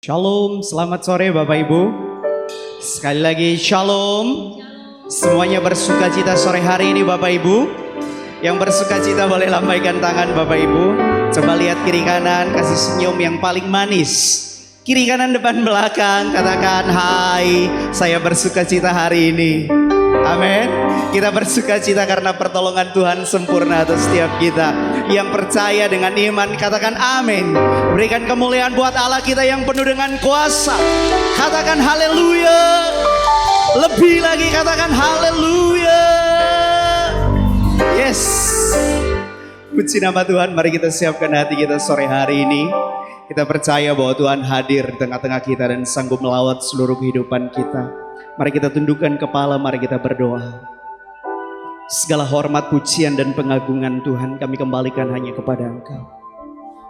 Shalom, selamat sore Bapak Ibu. Sekali lagi shalom. Semuanya bersuka cita sore hari ini Bapak Ibu. Yang bersuka cita boleh lambaikan tangan Bapak Ibu. Coba lihat kiri kanan, kasih senyum yang paling manis. Kiri kanan depan belakang, katakan hai, saya bersuka cita hari ini. Amin. Kita bersuka cita karena pertolongan Tuhan sempurna atas setiap kita. Yang percaya dengan iman katakan amin. Berikan kemuliaan buat Allah kita yang penuh dengan kuasa. Katakan haleluya. Lebih lagi katakan haleluya. Yes. Puji nama Tuhan. Mari kita siapkan hati kita sore hari ini. Kita percaya bahwa Tuhan hadir di tengah-tengah kita dan sanggup melawat seluruh kehidupan kita. Mari kita tundukkan kepala, mari kita berdoa. Segala hormat, pujian dan pengagungan Tuhan kami kembalikan hanya kepada Engkau.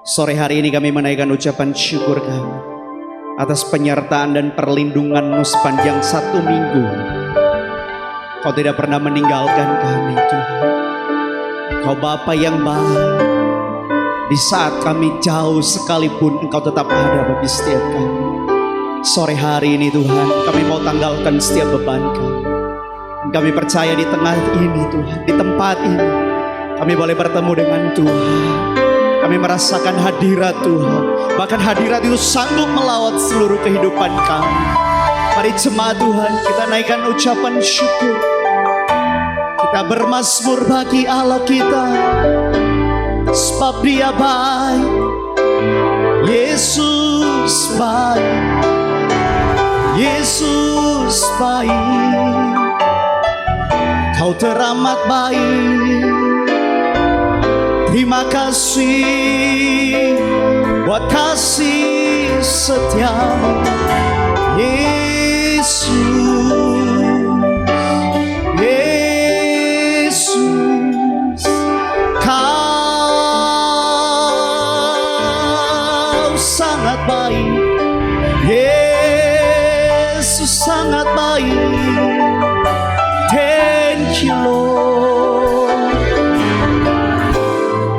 Sore hari ini kami menaikkan ucapan syukur kami atas penyertaan dan perlindungan-Mu sepanjang 1 minggu. Kau tidak pernah meninggalkan kami Tuhan. Kau Bapa yang baik. Di saat kami jauh sekalipun Engkau tetap ada bagi setiap kami. Sore hari ini Tuhan kami mau tanggalkan setiap beban kami. Dan kami percaya di tengah ini Tuhan, di tempat ini kami boleh bertemu dengan Tuhan. Kami merasakan hadirat Tuhan. Bahkan hadirat itu sanggup melawat seluruh kehidupan kami. Mari jemaat Tuhan kita naikkan ucapan syukur. Kita bermazmur bagi Allah kita. Sebab Dia baik. Yesus baik. Yesus baik. Kau teramat baik. Terima kasih buat kasih setiamu Yesus. Yesus Kau sangat baik. Yesus sangat baik. Thank you Lord.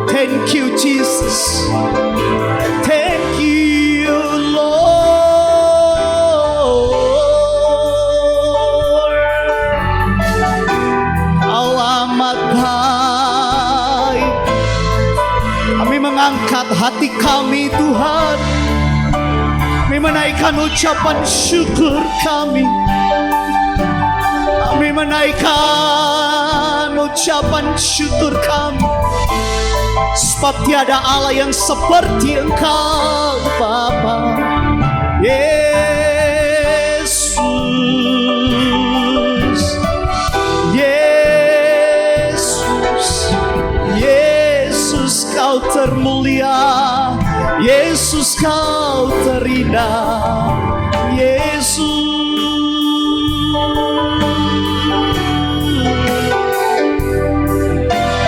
Thank you Jesus. Thank you Lord. Kau amat baik. Kami mengangkat hati kami Tuhan. Kami menaikkan ucapan syukur kami. Kami menaikkan ucapan syukur kami. Sebab tiada Allah yang seperti Engkau Bapa. Yesus. Yesus. Yesus Kau termulia. Yesus Kau terindah. Yesus.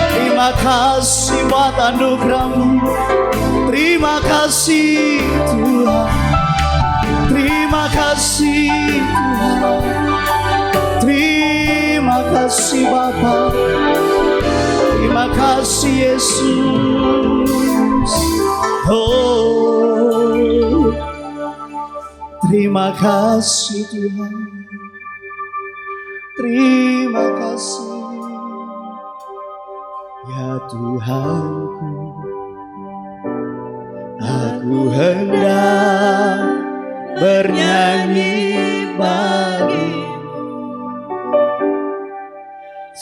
Terima kasih buat anugerah-Mu. Terima kasih Tuhan. Terima kasih Tuhan. Terima kasih Bapa. Terima kasih Yesus. Oh, terima kasih Tuhan. Terima kasih ya Tuhanku. Aku hendak bernyanyi bagi-Mu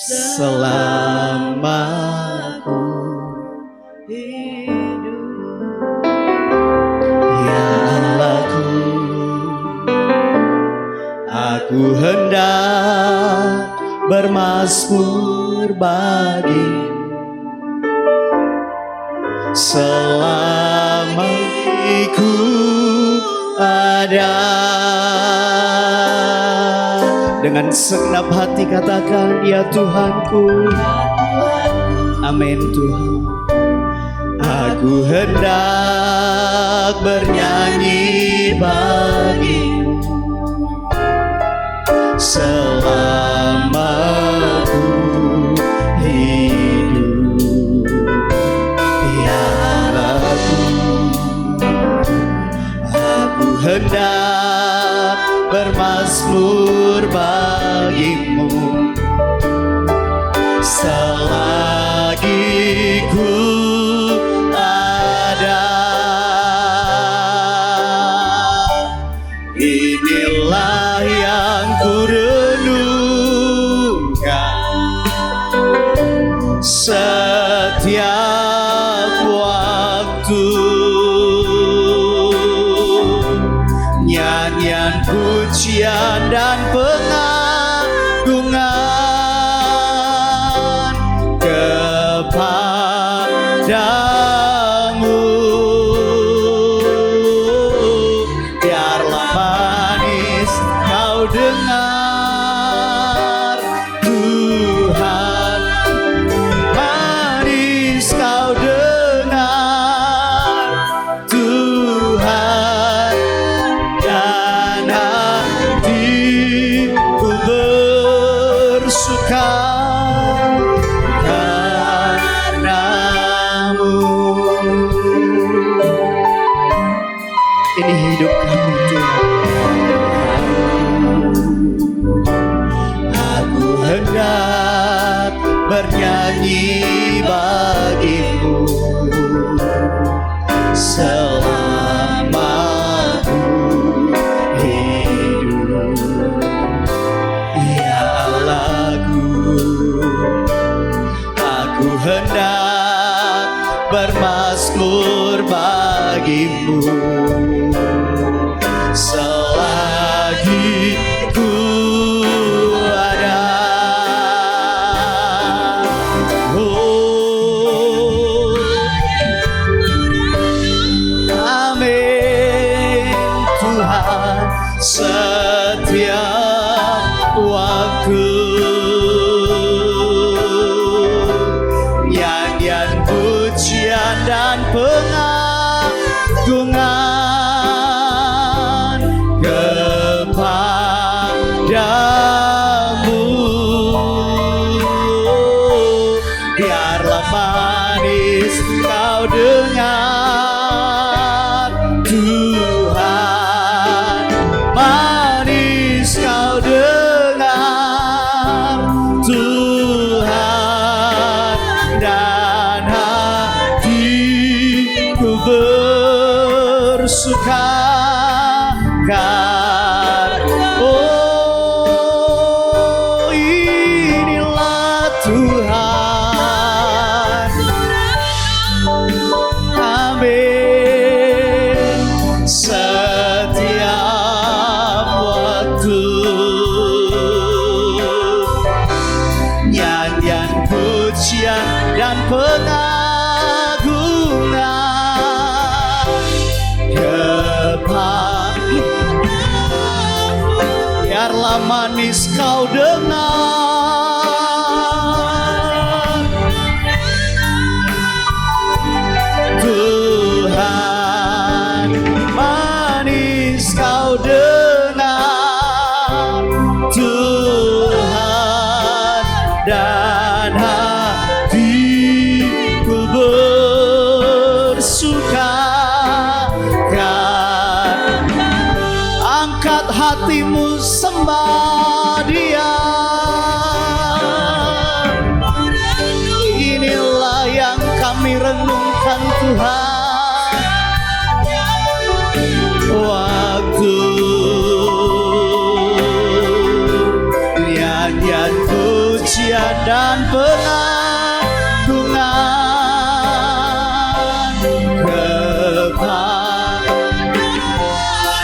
selama aku hidup. Ya Allahku, aku hendak bermazmur bagi-Mu selama aku ada. Dengan segenap hati katakan ya Tuhanku. Amin Tuhan. Aku hendak bernyanyi bagi-Mu selama aku hidup. Ya Allahku, aku hendak kepadamu. Biarlah manis kau dengar, Tuhan, manis kau dengar, Tuhan, dan hatiku bersuka karenamu. Ini hidup kami, Tuhan. Aku hendak bernyanyi bagimu selama ku hidup. Ya Allahku, aku hendak bermazmur bagimu selagi ku ada. Oh, amin Tuhan, setiap waktu nyanyian pujian dan pengagungan kepadamu. Biarlah manis kau dengar, Tuhan, manis kau dengar, Tuhan, dan hatiku bersuka oh, inilah Tuhan. Amin. Setiap waktu nyanyian pujian dan pengagungan kepadamu. Biarlah manis kau dengar, Tuhan, manis kau dengar, Tuhan, dan hatiku bersuka. Angkat hatimu sembah Dia. Inilah yang kami renungkan, Tuhan. Waktu nyanyian pujian dan pengagungan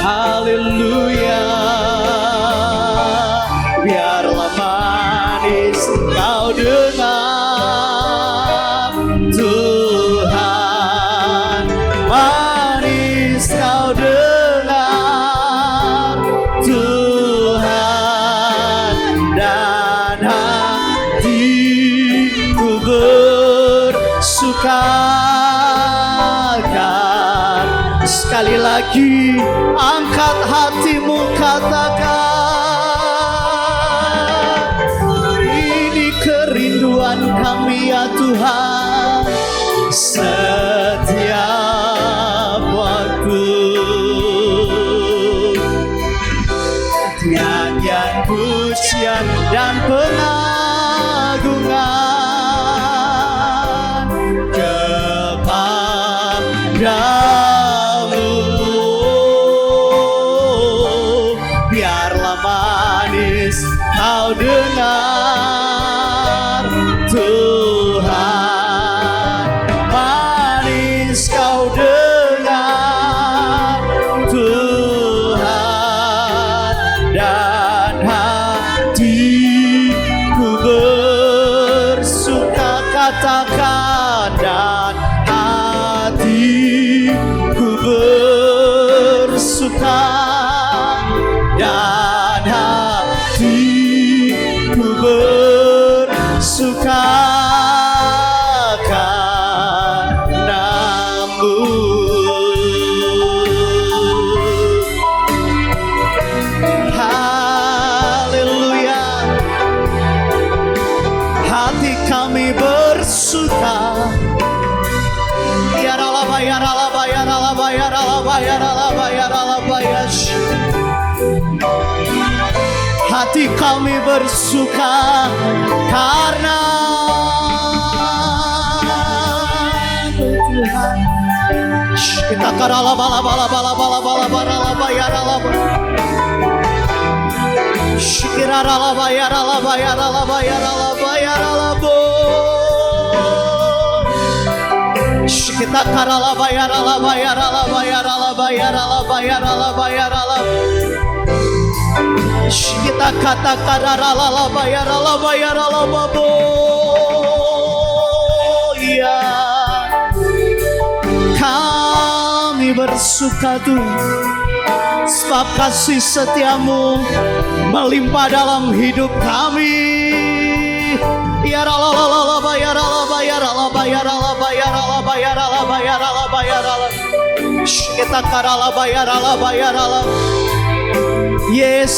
haleluya. Biarlah manis kau dengar, Tuhan, manis kau dengar, Tuhan, dan hatiku bersuka. Sekali lagi, angkat hatimu, katakan, ini kerinduan kami ya Tuhan. Setiap waktu nyanyian pujian dan pengagungan kepadamu. Biarlah manis kau dengar, Tuhan, manis kau dengar, Tuhan, dan hati katakan dan hatiku bersuka, dan hatiku bersuka karenamu. Haleluya, hati kami bersuka. Hati kami bersuka karena Tuhan. Kita karala bala bala bala bala bala bala bayar ala Shikira ala bayar ala bayar ala bayar ala bayar ala bo. Kita karala bayar ala bayar ala bayar ala bayar ala bayar ala bayar ala. Kita kata karala ala bayar ala babo. Ya, kami bersuka Tuhan, sebab kasih setiamu melimpah dalam hidup kami. Ya Allah bayar Allah bayar Allah bayar Allah bayar Allah bayar Allah bayar Allah bayar Allah. Kita karala bayar Allah bayar Allah. Yes,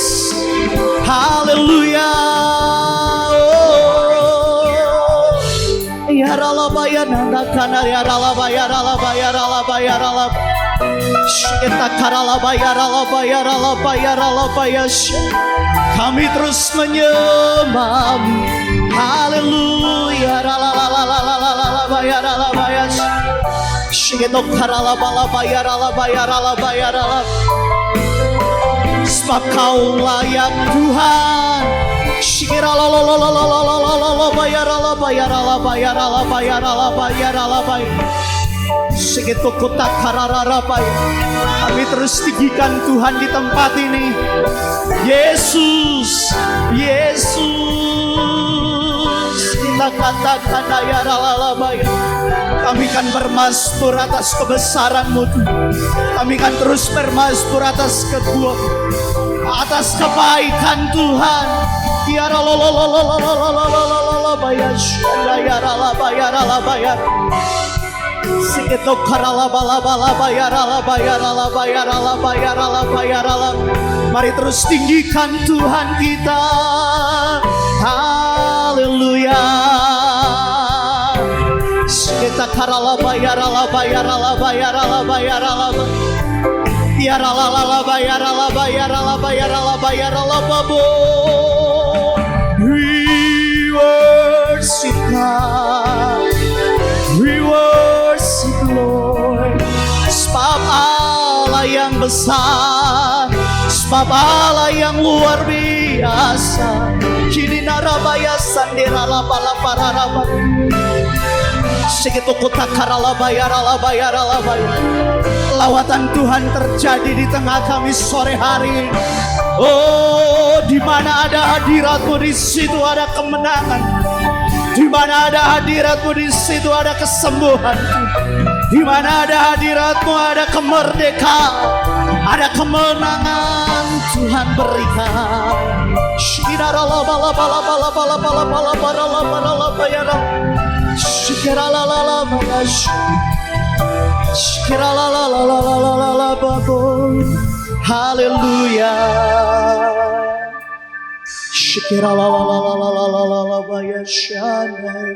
haleluya. Ya Allah bayar nanda kana ya Allah bayar Allah bayar Allah bayar Allah. Kita karala bayar Allah bayar Allah bayar Allah bayar. Kami terus menyembah. Haleluya, la la la la la la la la la bayar la bayar. Kita karala bala bayar la bayar la bayar la. Sebab Kau layak Tuhan. Shikira la la la la la la la la la bayar la bayar la bayar la bayar la bayar la bayar. Segitu kota karara bayar. Kami terus tinggikan Tuhan di tempat ini. Yesus, Yesus, kita katakan ya la bayar. Kami kan bermasmur atas kebesaran-Mu. Kami kan terus bermasmur atas kedua, atas kebaikan Tuhan. Ya la la la la la la la la la bayar, ya la bayar la bayar. Segitu karala bala bala bayar la bayar la bayar la bayar la bayar la. Mari terus tinggikan Tuhan kita. Haleluya. Kita karala bayar la bayar la bayar la bayar la. Ya la la la bayar la bayar la bayar la bayar la babo. We worship God. We worship Lord. Sebab Allah yang besar, sebab Allah yang luar biasa. Kini narabaya sandira la bala para rabat. Segitu kota karala bayar la bayar la bayar. Lawatan Tuhan terjadi di tengah kami sore hari. Oh, di mana ada hadirat-Mu, di situ ada kemenangan. Di mana ada hadirat-Mu, di situ ada kesembuhan. Di mana ada hadirat-Mu, ada kemerdekaan, ada kemenangan Tuhan berikan. Shikira la bala bala bala bala bala bala bala bala bayar. Shikira la la la bayar. Shikira la la la la la la la babo. Haleluya. Shikira la la la la la la la la la bayar shanai.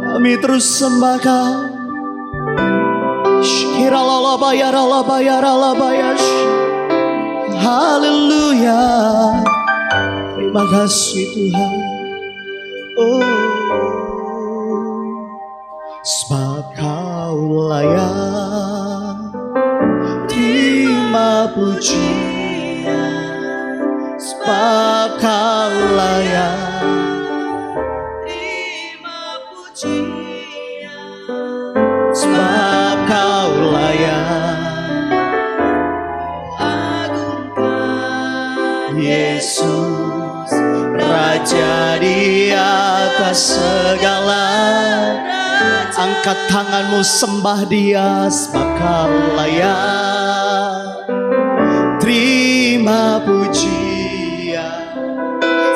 Kami terus sembah Kau. Shikira la la bayar la bayar la bayar. Haleluya. Terima kasih Tuhan. Oh, sebab Kau layak terima pujian. Sebab Kau layak terima pujian. Sebab Kau layak agungkan Yesus, Raja di atas atas segala. Angkat tanganmu, sembah Dia sebab Kau layak. Terima pujian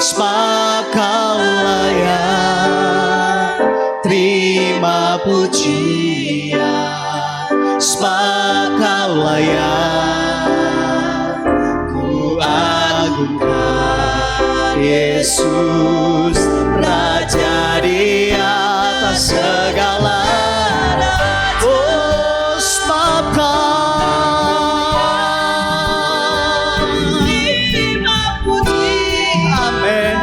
sebab Kau layak. Terima pujian sebab Kau layak. Ku agungkan Yesus, Raja di atas segala. Oh, sebab Kau, amin,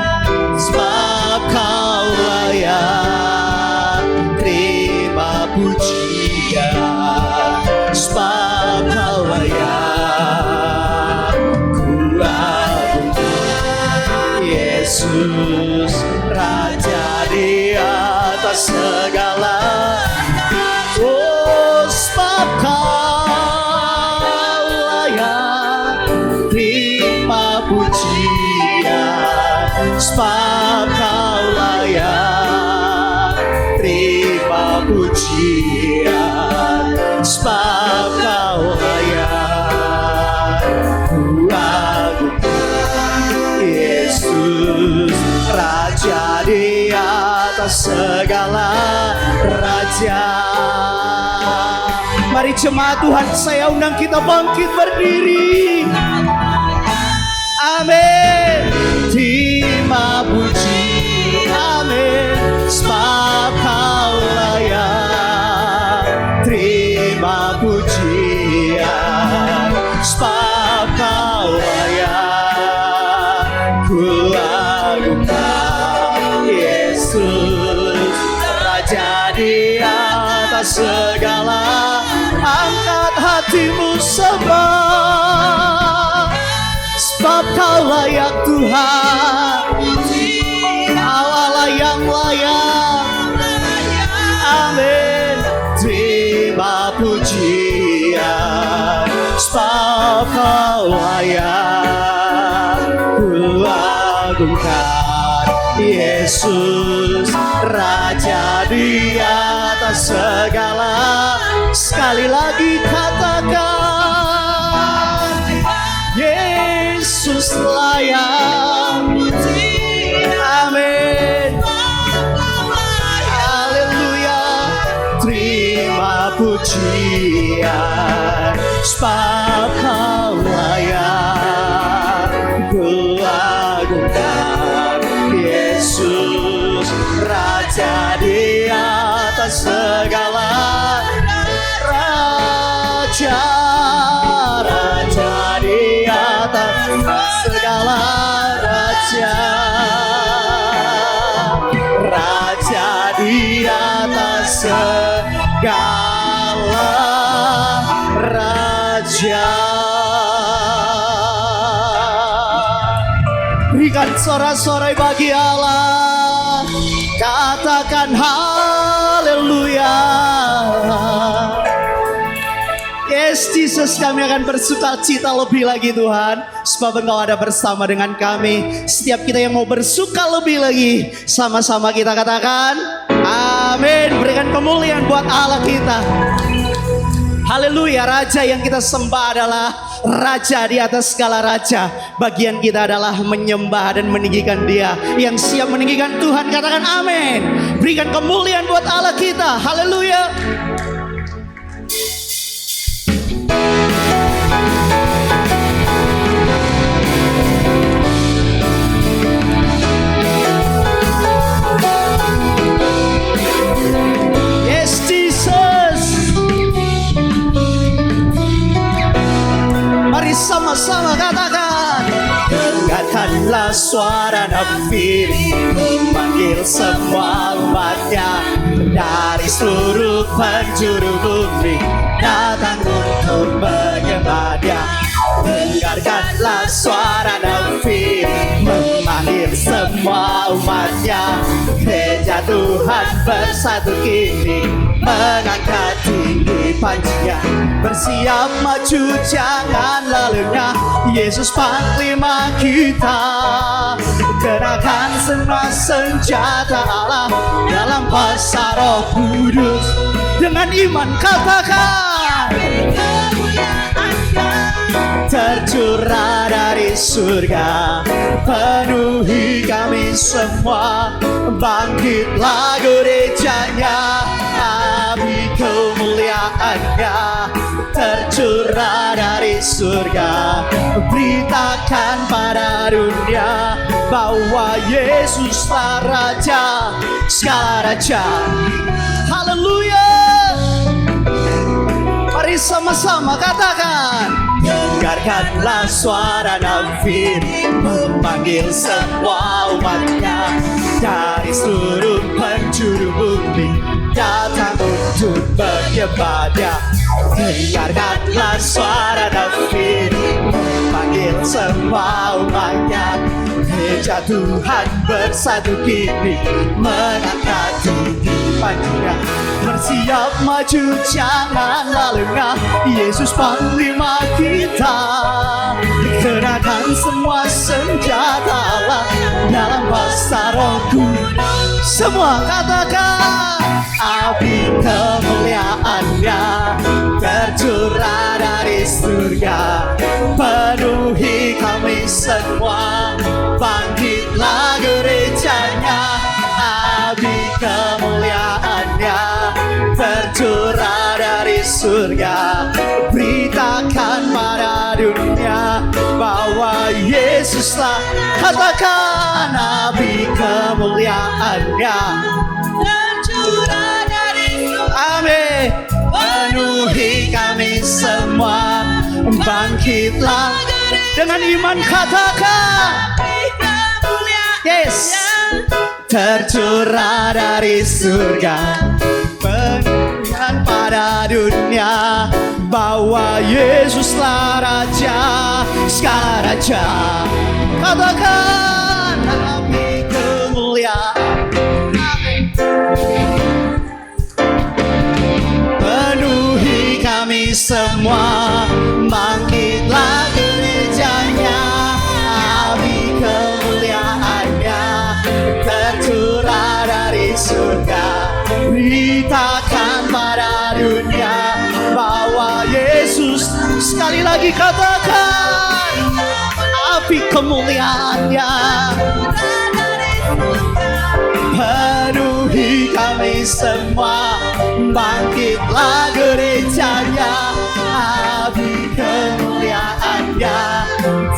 sebab Kau layak. Terima pujian sebab Kau layak. Ku agungkan Yesus, Raja di atas segala. Oh, sebab Kau layak. Terima pujian sebab Kau layak. Terima pujian sebab Kau layak. Ku agungkan Yesus, Raja di atas segala. Raja. Mari jemaat Tuhan, saya undang kita bangkit berdiri. Amin. Terima puji, amin, sebab Kau layak. Terima pujian sebab Kau layak. Ku agungkan Yesus, Raja di atas segala. Angkat hatimu, sembah sebab Kau layak Tuhan. Kau Allah yang layak. Amin. Terima pujian sebab Kau layak. Ku agungkan Yesus, Raja di atas segala. Sekali lagi katakan, Yesus layak. Amin. Haleluya. Terima pujian sebab Kau layak. Ku agungkan Yesus, Raja di atas segala. Raja, Raja di atas segala. Raja, Raja di atas segala. Raja. Berikan sorak-sorai bagi Allah. Katakan haleluya. Yes, Jesus, kami akan bersuka cita lebih lagi Tuhan, sebab Engkau ada bersama dengan kami. Setiap kita yang mau bersuka lebih lagi, sama-sama kita katakan amin. Berikan kemuliaan buat Allah kita. Haleluya. Raja yang kita sembah adalah Raja di atas segala raja. Bagian kita adalah menyembah dan meninggikan Dia yang siap meninggikan Tuhan. Katakan amin. Berikan kemuliaan buat Allah kita. Haleluya. Yes, Jesus. Mari sama-sama katakan, dengarkanlah suara nafir memanggil semua umatnya dari seluruh penjuru bumi, datang untuk menyembah Dia. Dengarkanlah suara nafir memanggil semua umatnya, gereja Tuhan bersatu kini mengangkat tinggi panjinya, bersiap maju jangan lalunya. Yesus panglima kita, gerakan semua senjata Allah dalam kuasa Roh Kudus. Dengan iman katakan, tercurah dari surga, penuhi kami semua. Bangkitlah gerejanya, api kemuliaannya tercurah dari surga. Beritakan pada dunia bahwa Yesuslah Raja segala raja. Haleluya. Mari sama-sama katakan, dengarkanlah suara nafir memanggil semua umatnya dari seluruh penjuru bumi datang untuk menyembahnya. Dengarkanlah suara nafir memanggil semua umatnya. Gereja Tuhan bersatu kini mengangkat tinggi panjangnya. Bersiap maju janganlah lengah, Yesus panglima kita. Kenakan semua senjata Allah dalam kuasa Roh Kudus. Semua katakan, api kemuliaannya tercurah dari surga, penuhi kami semua. Bangkitlah gerejanya, api kemuliaannya tercurah dari surga. Beritakan pada dunia bahwa Yesuslah, katakan, api kemuliaannya tercurah dari surga. Amin. Penuhi kami semua. Bangkitlah dengan iman katakan, yes, tercurah dari surga, penuhan pada dunia bahwa Yesuslah Raja segala raja. Katakan, api kemuliaan penuhi kami semua. Bangkitlah gerejanya, api kemuliaannya tercurah dari surga. Beritakan pada dunia bahwa Yesus, sekali lagi katakan, api kemuliaannya penuhi kami semua. Bangkitlah gerejanya, api kemuliaannya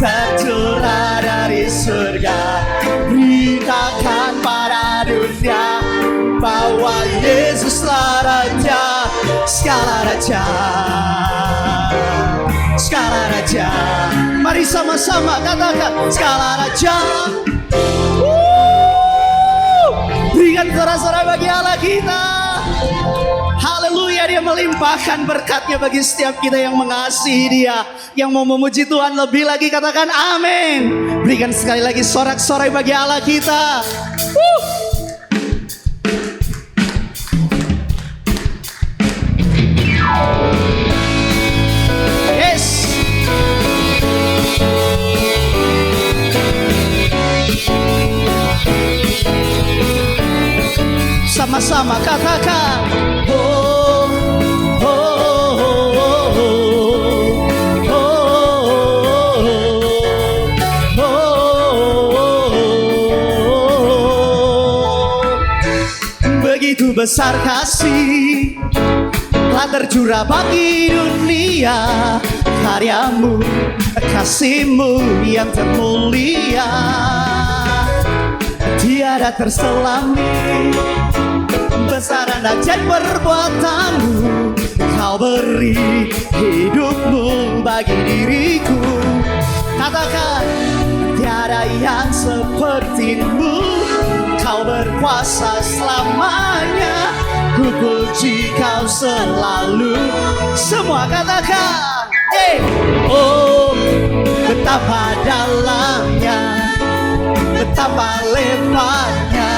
tercurah dari surga. Beritakan pada dunia bahwa Yesuslah Raja segala raja, segala raja. Mari sama-sama katakan, segala raja. Berikan sorak-sorai bagi Allah kita. Haleluya, Dia melimpahkan berkatnya bagi setiap kita yang mengasihi Dia, yang mau memuji Tuhan lebih lagi. Katakan amin. Berikan sekali lagi sorak-sorai bagi Allah kita. Yes. Sama-sama katakan, oh, oh, oh, oh, oh, oh. Begitu besar kasih telah tercurah bagi dunia, karyamu, kasihmu yang termulia tiada terselami. Besar dan ajaib perbuatanmu, kau beri hidupmu bagi diriku. Katakan, tiada yang sepertimu, kau berkuasa selamanya. Ku puji kau selalu. Semua katakan, oh, betapa dalamnya, betapa lebarnya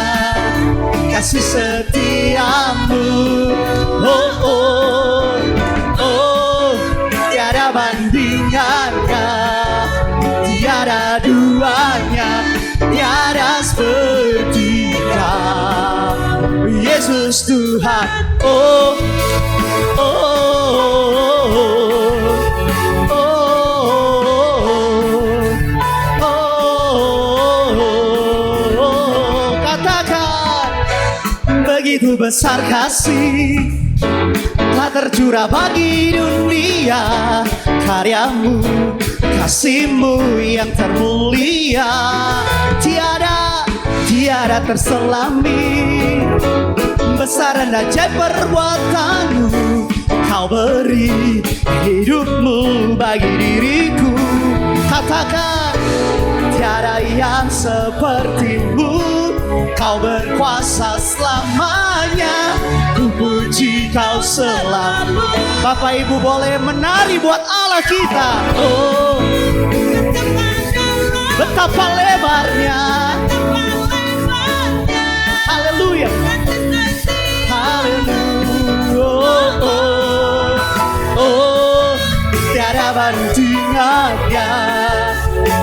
kasih setiamu. Oh, oh, oh, tiada bandingannya, tiada duanya, tiada seperti. Yesus Tuhan. Oh, oh, oh, oh. Katakan, begitu besar kasih telah tercurah bagi dunia, karyamu, kasihmu yang termulia, tiada terselami. Besar dan ajaib perbuatanmu, kau beri hidupmu bagi diriku. Katakan, tiada yang sepertimu, kau berkuasa selamanya. Ku puji kau selalu. Bapak Ibu boleh menari buat Allah kita. Oh, betapa lebarnya. Haleluya. Haleluya. Oh, oh, oh. Tiada bandingannya,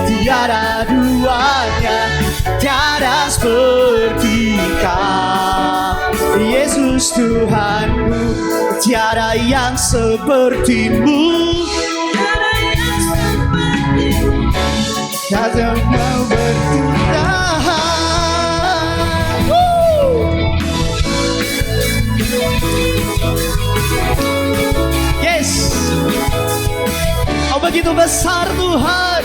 tiada duanya, tiada seperti kau. Yesus Tuhanku, tiada yang sepertimu. Tiada mau bertahan. Yes. Oh, begitu besar Tuhan.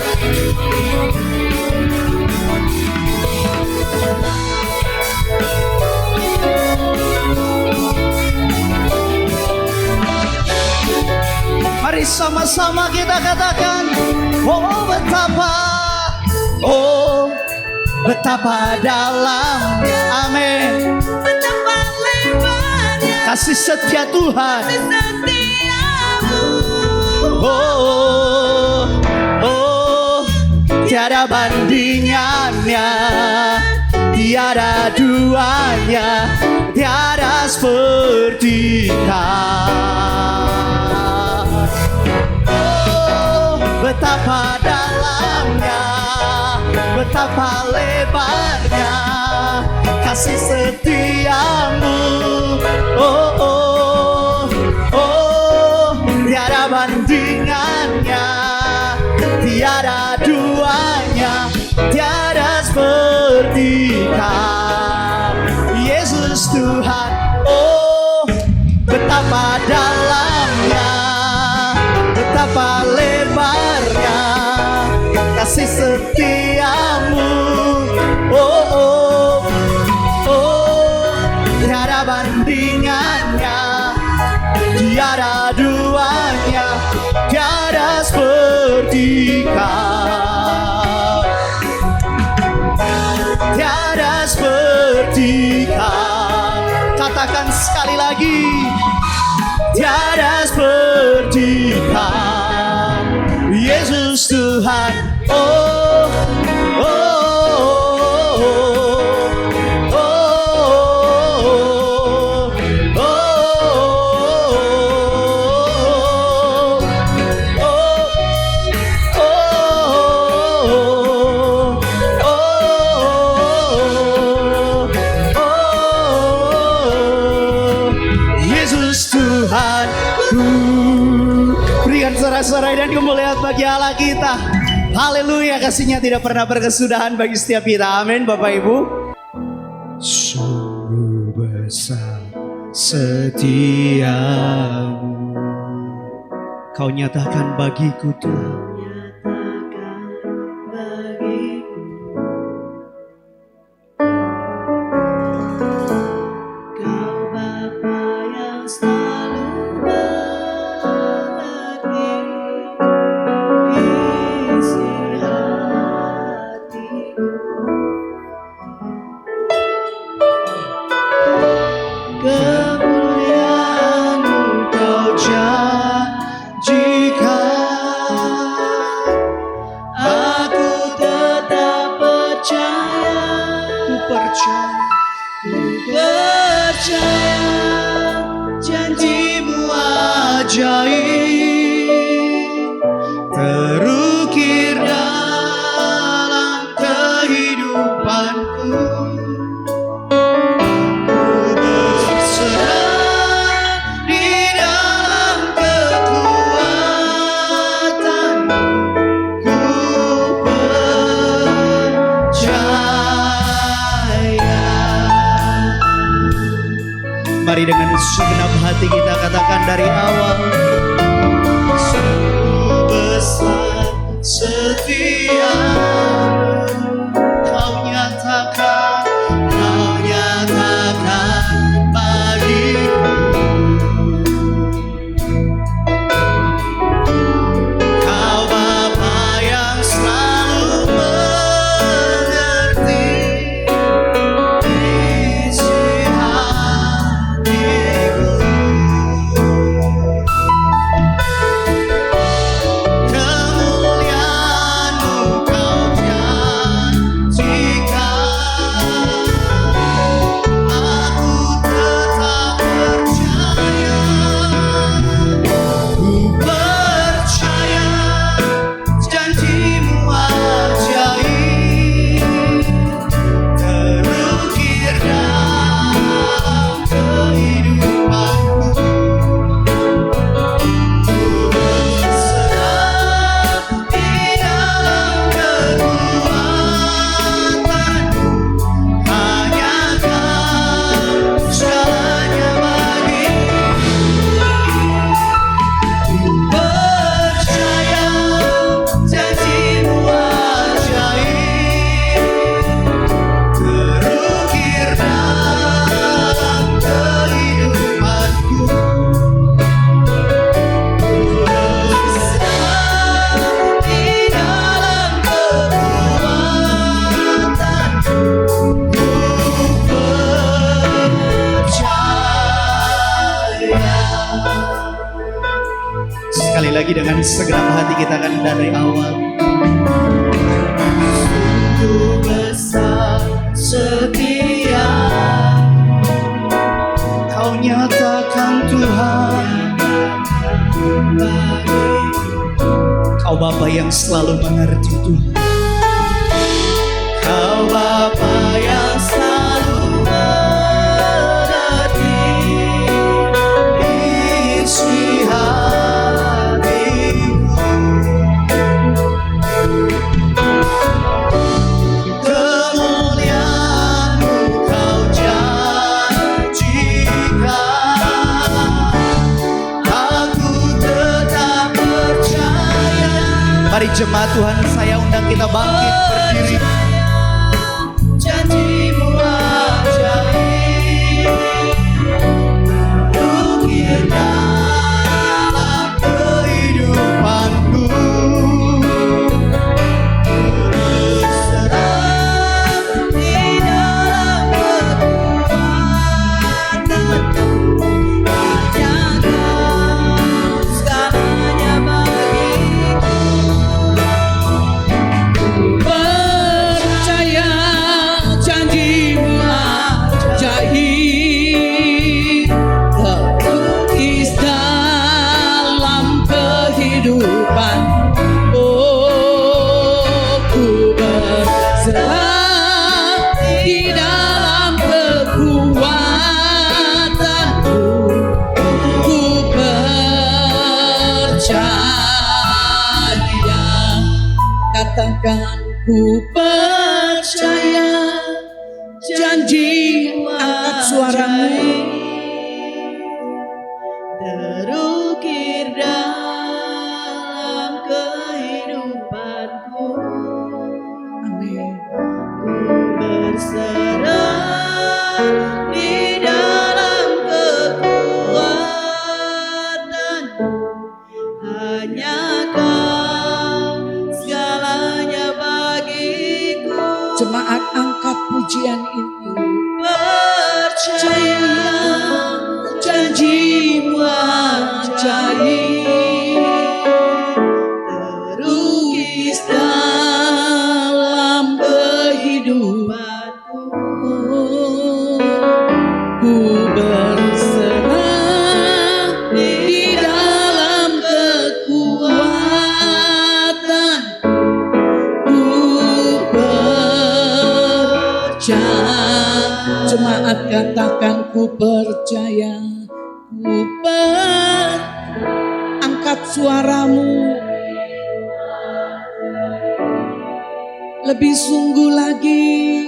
Mari sama-sama kita katakan, oh betapa, oh betapa dalamnya, amin. Betapa lebarnya kasih setia Tuhan. Oh, oh, tiada bandingannya, tiada duanya, tiada seperti kau. Betapa dalamnya, betapa lebarnya kasih setiamu. Oh, oh, oh, tiada bandingannya, tiada duanya, tiada seperti kau. Yesus Tuhan, oh betapa dalamnya, betapa lebarnya kasih setiamu. Oh, oh, oh, tiada bandingannya, tiada duanya, tiada seperti kau. Tiada seperti kau. Katakan sekali lagi, tiada seperti kau. Yesus Tuhan. Oh, oh, oh, oh, oh, oh, Yesus Tuhanku. Berikan sorak-sorai dan kemuliaan bagi Allah kita. Haleluya, kasihnya tidak pernah berkesudahan bagi setiap kita. Amin Bapak Ibu. Sungguh besar setiamu, Kau nyatakan bagiku Tuhan. Janjimu ajaib terukir dalam kehidupanku. Ku berserah mari dengan segenap hati kita katakan dari awal. Sungguh besar setia kau nyatakan bagiku. Kau Bapa yang selalu mengerti isi hatiku. Kemuliaan-Mu Kau janjikan, aku tetap percaya. Ku percaya janji-Mu ajaib, terukir dalam kehidupanku. Ku berserah di dalam kekuatan-Mu, hanya Kau segalanya bagiku. Ku percaya janji-Mu ajaib, terukir dalam kehidupanku. Ku berserah di dalam kekuatan-Mu, ku percaya. Sekali lagi dengan segenap hati kita akan dari awal. Sungguh besar setia Kau nyatakan Tuhan, Kau Bapa yang selalu mengerti Tuhan. Kau Bapa yang selalu mengerti isi hatiku. Kemuliaan-Mu Kau janjikan, aku tetap percaya. Mari jemaat Tuhan, saya undang kita bangkit berdiri. Janji-Mu ajaib, terukir dalam kehidupanku. Berserah di dalam kekuatan-Mu, hanya Kau segalanya bagiku. Percaya janji-Mu ajaib, terukis dalam kehidupan. Oh, ku berserah di dalam kekuatan-Mu, ku percaya. Katakan ku percaya janji. Angkat suaramu. Terukir dalam kehidupanku. Amin. Ku berserah di dalam kekuatan-Mu, hanya Kau segalanya bagiku. Jemaat angkat pujian ini. Percaya janji-Mu ajaib, terukis dalam kehidupanku. Ku berserah di dalam kekuatan. Ku percaya. Jemaat katakan ku percaya. Angkat suaramu lebih sungguh lagi.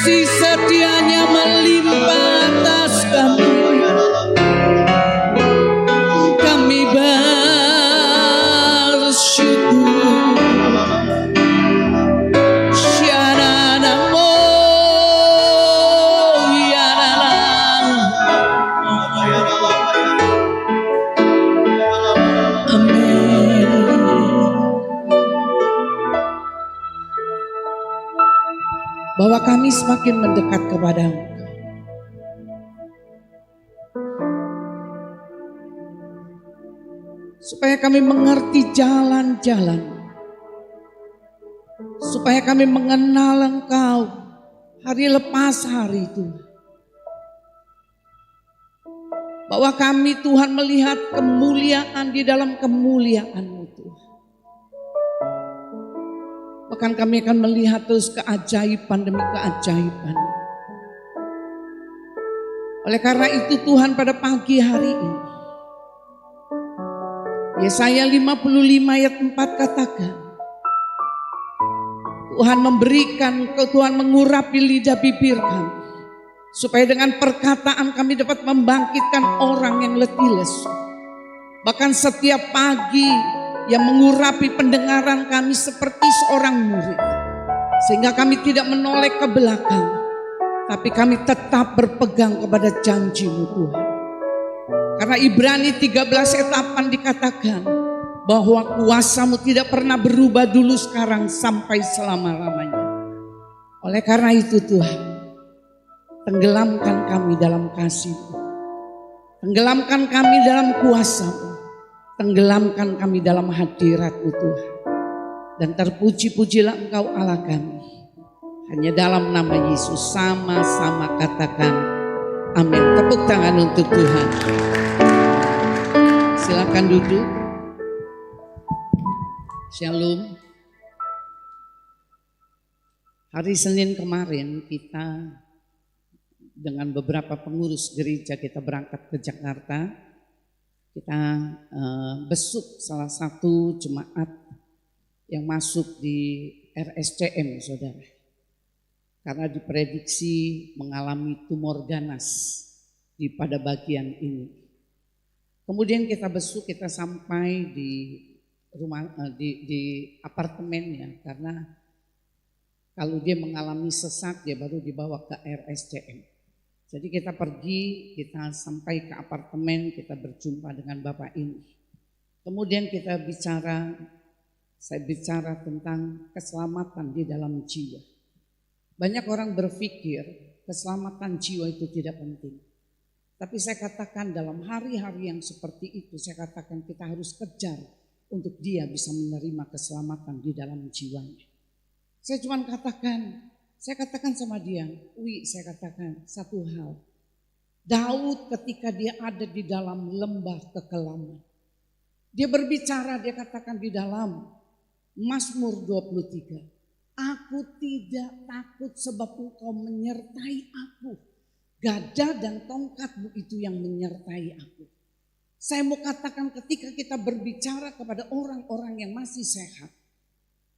kasih setianya melimpah atas kami. Kami bersyukur. Syananamo, yanana. Amin. Bahwa kami semakin mendekat kepadamu. Supaya kami mengerti jalan-jalan. Supaya kami mengenal Engkau hari lepas hari itu. Bahwa kami Tuhan melihat kemuliaan di dalam kemuliaan-Mu Tuhan. Bahkan kami akan melihat terus keajaiban demi keajaiban. Oleh karena itu Tuhan pada pagi hari ini. Yesaya 55 ayat 4 katakan. Tuhan memberikan, Tuhan mengurapi lidah bibir kami. Supaya dengan perkataan kami dapat membangkitkan orang yang letih lesu. Bahkan setiap pagi yang mengurapi pendengaran kami seperti seorang murid. Sehingga kami tidak menoleh ke belakang. Tapi kami tetap berpegang kepada janji-Mu Tuhan. Karena Ibrani 13 ayat 8 dikatakan. Bahwa kuasa-Mu tidak pernah berubah dulu sekarang sampai selama-lamanya. Oleh karena itu Tuhan. Tenggelamkan kami dalam kasih-Mu. Tenggelamkan kami dalam kuasa-Mu. Tenggelamkan kami dalam hadirat-Mu Tuhan. Dan terpuji-pujilah Engkau Allah kami. Hanya dalam nama Yesus sama-sama katakan amin. Tepuk tangan untuk Tuhan. Silakan duduk. Shalom. Hari Senin kemarin kita dengan beberapa pengurus gereja kita berangkat ke Jakarta. Kita besuk salah satu jemaat yang masuk di RSCM, saudara. Karena diprediksi mengalami tumor ganas pada bagian ini. Kemudian kita besuk, kita sampai di rumah di apartemennya, karena kalau dia mengalami sesak dia baru dibawa ke RSCM. Jadi kita pergi, kita sampai ke apartemen, kita berjumpa dengan bapak ini. Kemudian saya bicara tentang keselamatan di dalam jiwa. Banyak orang berpikir keselamatan jiwa itu tidak penting. Tapi saya katakan dalam hari-hari yang seperti itu, saya katakan kita harus kejar untuk dia bisa menerima keselamatan di dalam jiwanya. Saya cuma katakan sama dia, saya katakan satu hal. Daud ketika dia ada di dalam lembah kekelaman. Dia berbicara, dia katakan di dalam Mazmur 23. Aku tidak takut sebab Engkau menyertai aku. Gada dan tongkatmu itu yang menyertai aku. Saya mau katakan ketika kita berbicara kepada orang-orang yang masih sehat.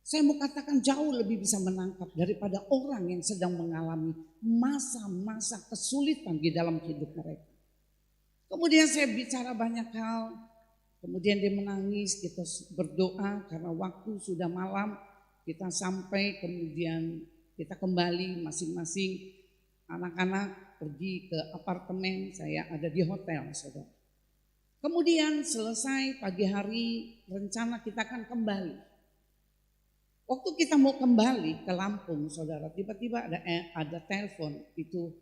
Saya mau katakan jauh lebih bisa menangkap daripada orang yang sedang mengalami masa-masa kesulitan di dalam hidup mereka. Kemudian saya bicara banyak hal. Kemudian dia menangis, kita berdoa karena waktu sudah malam. Kita sampai, kemudian kita kembali masing-masing anak-anak pergi ke apartemen, saya ada di hotel, saudara. Kemudian selesai pagi hari rencana kita akan kembali. Waktu kita mau kembali ke Lampung, saudara, tiba-tiba ada telepon itu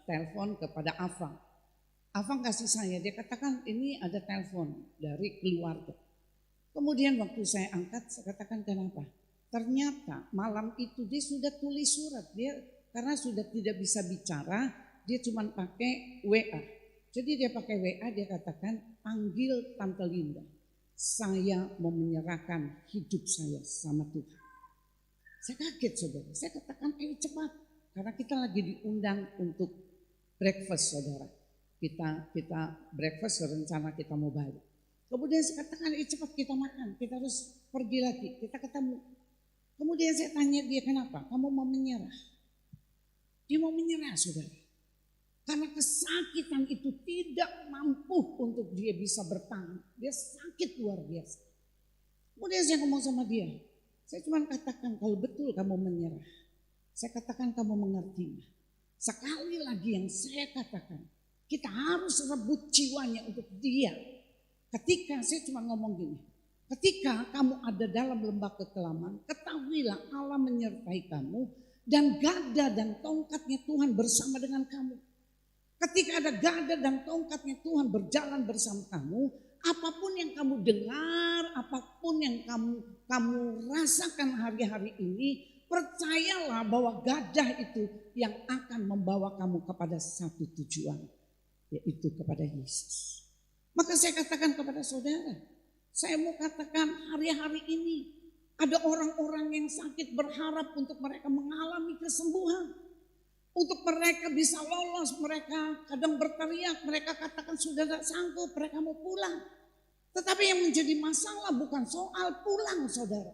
telepon kepada Afang. Afang kasih saya, dia katakan ini ada telepon dari keluarga. Kemudian waktu saya angkat, saya katakan kenapa? Ternyata malam itu dia sudah tulis surat, dia karena sudah tidak bisa bicara, dia cuma pakai WA. Jadi dia pakai WA, dia katakan panggil Tante Linda. Saya mau menyerahkan hidup saya sama Tuhan. Saya kaget, saudara. Saya katakan ayo cepat. Karena kita lagi diundang untuk breakfast, saudara. Kita breakfast, rencana kita mau balik. Kemudian saya katakan ayo cepat kita makan. Kita harus pergi lagi. Kita ketemu. Kemudian saya tanya dia kenapa? Kamu mau menyerah? Dia mau menyerah, saudara. Karena kesakitan itu tidak mampu untuk dia bisa bertahan. Dia sakit luar biasa. Kemudian saya ngomong sama dia. Saya cuma katakan kalau betul kamu menyerah. Saya katakan kamu mengerti. Sekali lagi yang saya katakan. Kita harus rebut jiwanya untuk dia. Ketika saya cuma ngomong gini. Ketika kamu ada dalam lembah kekelaman. Ketahuilah Allah menyertai kamu. Dan gada dan tongkatnya Tuhan bersama dengan kamu. Ketika ada gada dan tongkatnya Tuhan berjalan bersama kamu, apapun yang kamu dengar, apapun yang kamu rasakan hari-hari ini, percayalah bahwa gada itu yang akan membawa kamu kepada satu tujuan, yaitu kepada Yesus. Maka saya katakan kepada saudara, saya mau katakan hari-hari ini ada orang-orang yang sakit berharap untuk mereka mengalami kesembuhan. Untuk mereka bisa lolos, mereka kadang berteriak, mereka katakan sudah tidak sanggup, mereka mau pulang. Tetapi yang menjadi masalah bukan soal pulang, saudara.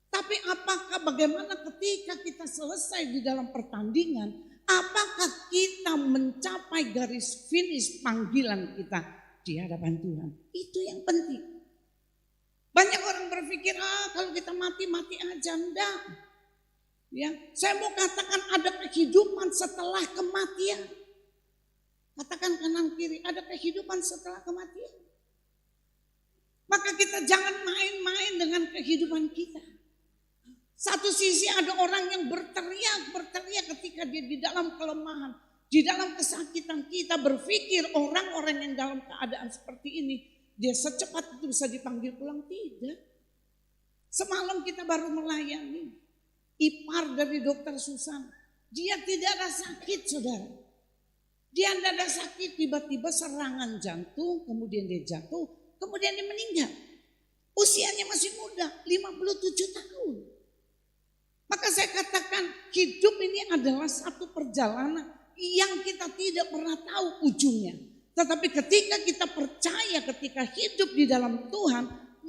Tapi apakah bagaimana ketika kita selesai di dalam pertandingan, apakah kita mencapai garis finish panggilan kita di hadapan Tuhan? Itu yang penting. Banyak orang berpikir, kalau kita mati aja, enggak. Ya, saya mau katakan ada kehidupan setelah kematian. Katakan kanan kiri, ada kehidupan setelah kematian. Maka kita jangan main-main dengan kehidupan kita. Satu sisi ada orang yang berteriak ketika dia di dalam kelemahan, di dalam kesakitan. Kita berpikir orang-orang yang dalam keadaan seperti ini, dia secepat itu bisa dipanggil pulang. Tidak. Semalam kita baru melayani ipar dari dokter Susan. Dia tidak ada sakit, saudara. Dia tidak ada sakit, tiba-tiba serangan jantung, kemudian dia jatuh, kemudian dia meninggal. Usianya masih muda, 57 tahun. Maka saya katakan hidup ini adalah satu perjalanan yang kita tidak pernah tahu ujungnya. Tetapi ketika kita percaya, ketika hidup di dalam Tuhan,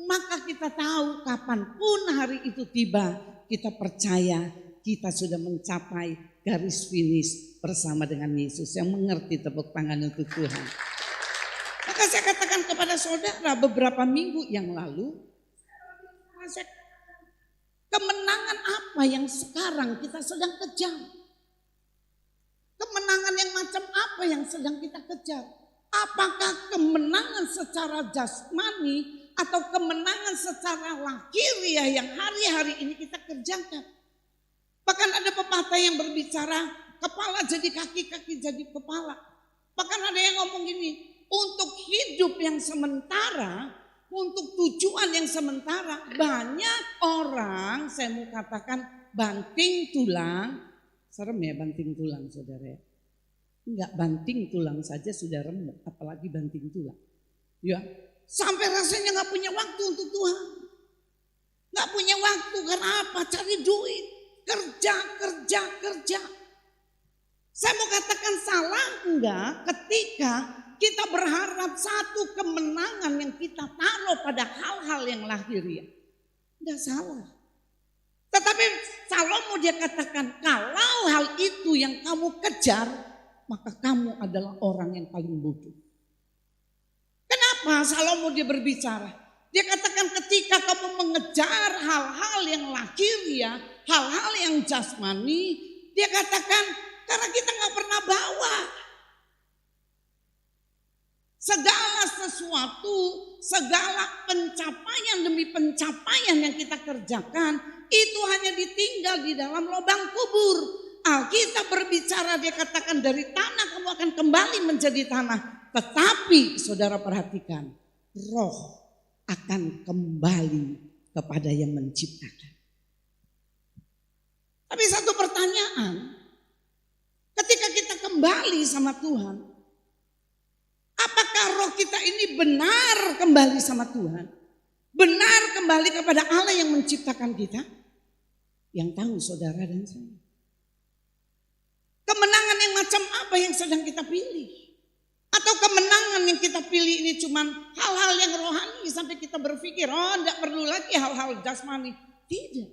maka kita tahu kapanpun hari itu tiba, kita percaya kita sudah mencapai garis finish bersama dengan Yesus. Yang mengerti tepuk tangan untuk Tuhan. Maka saya katakan kepada saudara beberapa minggu yang lalu, kemenangan apa yang sekarang kita sedang kejar? Kemenangan yang macam apa yang sedang kita kejar? Apakah kemenangan secara jasmani atau kemenangan secara lahiriah yang hari-hari ini kita kerjakan? Bahkan ada pepatah yang berbicara kepala jadi kaki, kaki jadi kepala. Bahkan ada yang ngomong gini, untuk hidup yang sementara, untuk tujuan yang sementara, banyak orang, saya mau katakan banting tulang. Serem ya banting tulang, saudara. Enggak, banting tulang saja sudah remuk, apalagi banting tulang. Ya, sampai rasanya nggak punya waktu untuk Tuhan. Nggak punya waktu, karena apa? Cari duit, kerja. Saya mau katakan salah enggak ketika kita berharap satu kemenangan yang kita taruh pada hal-hal yang lahiriah. Enggak salah. Tetapi Salomo dia katakan kalau hal itu yang kamu kejar, maka kamu adalah orang yang paling bodoh. Kenapa Salomo dia berbicara? Dia katakan ketika kamu mengejar hal-hal yang lahiriah, hal-hal yang jasmani, dia katakan karena kita nggak pernah bawa. Segala sesuatu, segala pencapaian demi pencapaian yang kita kerjakan, itu hanya ditinggal di dalam lubang kubur. Alkitab berbicara, dia katakan dari tanah kamu akan kembali menjadi tanah. Tetapi saudara perhatikan, roh akan kembali kepada yang menciptakan. Tapi satu pertanyaan, ketika kita kembali sama Tuhan, apakah roh kita ini benar kembali sama Tuhan? Benar kembali kepada Allah yang menciptakan kita? Yang tahu saudara dan saya. Kemenangan yang macam apa yang sedang kita pilih? Atau kemenangan yang kita pilih ini cuman hal-hal yang rohani sampai kita berpikir, oh enggak perlu lagi hal-hal jasmani. Tidak.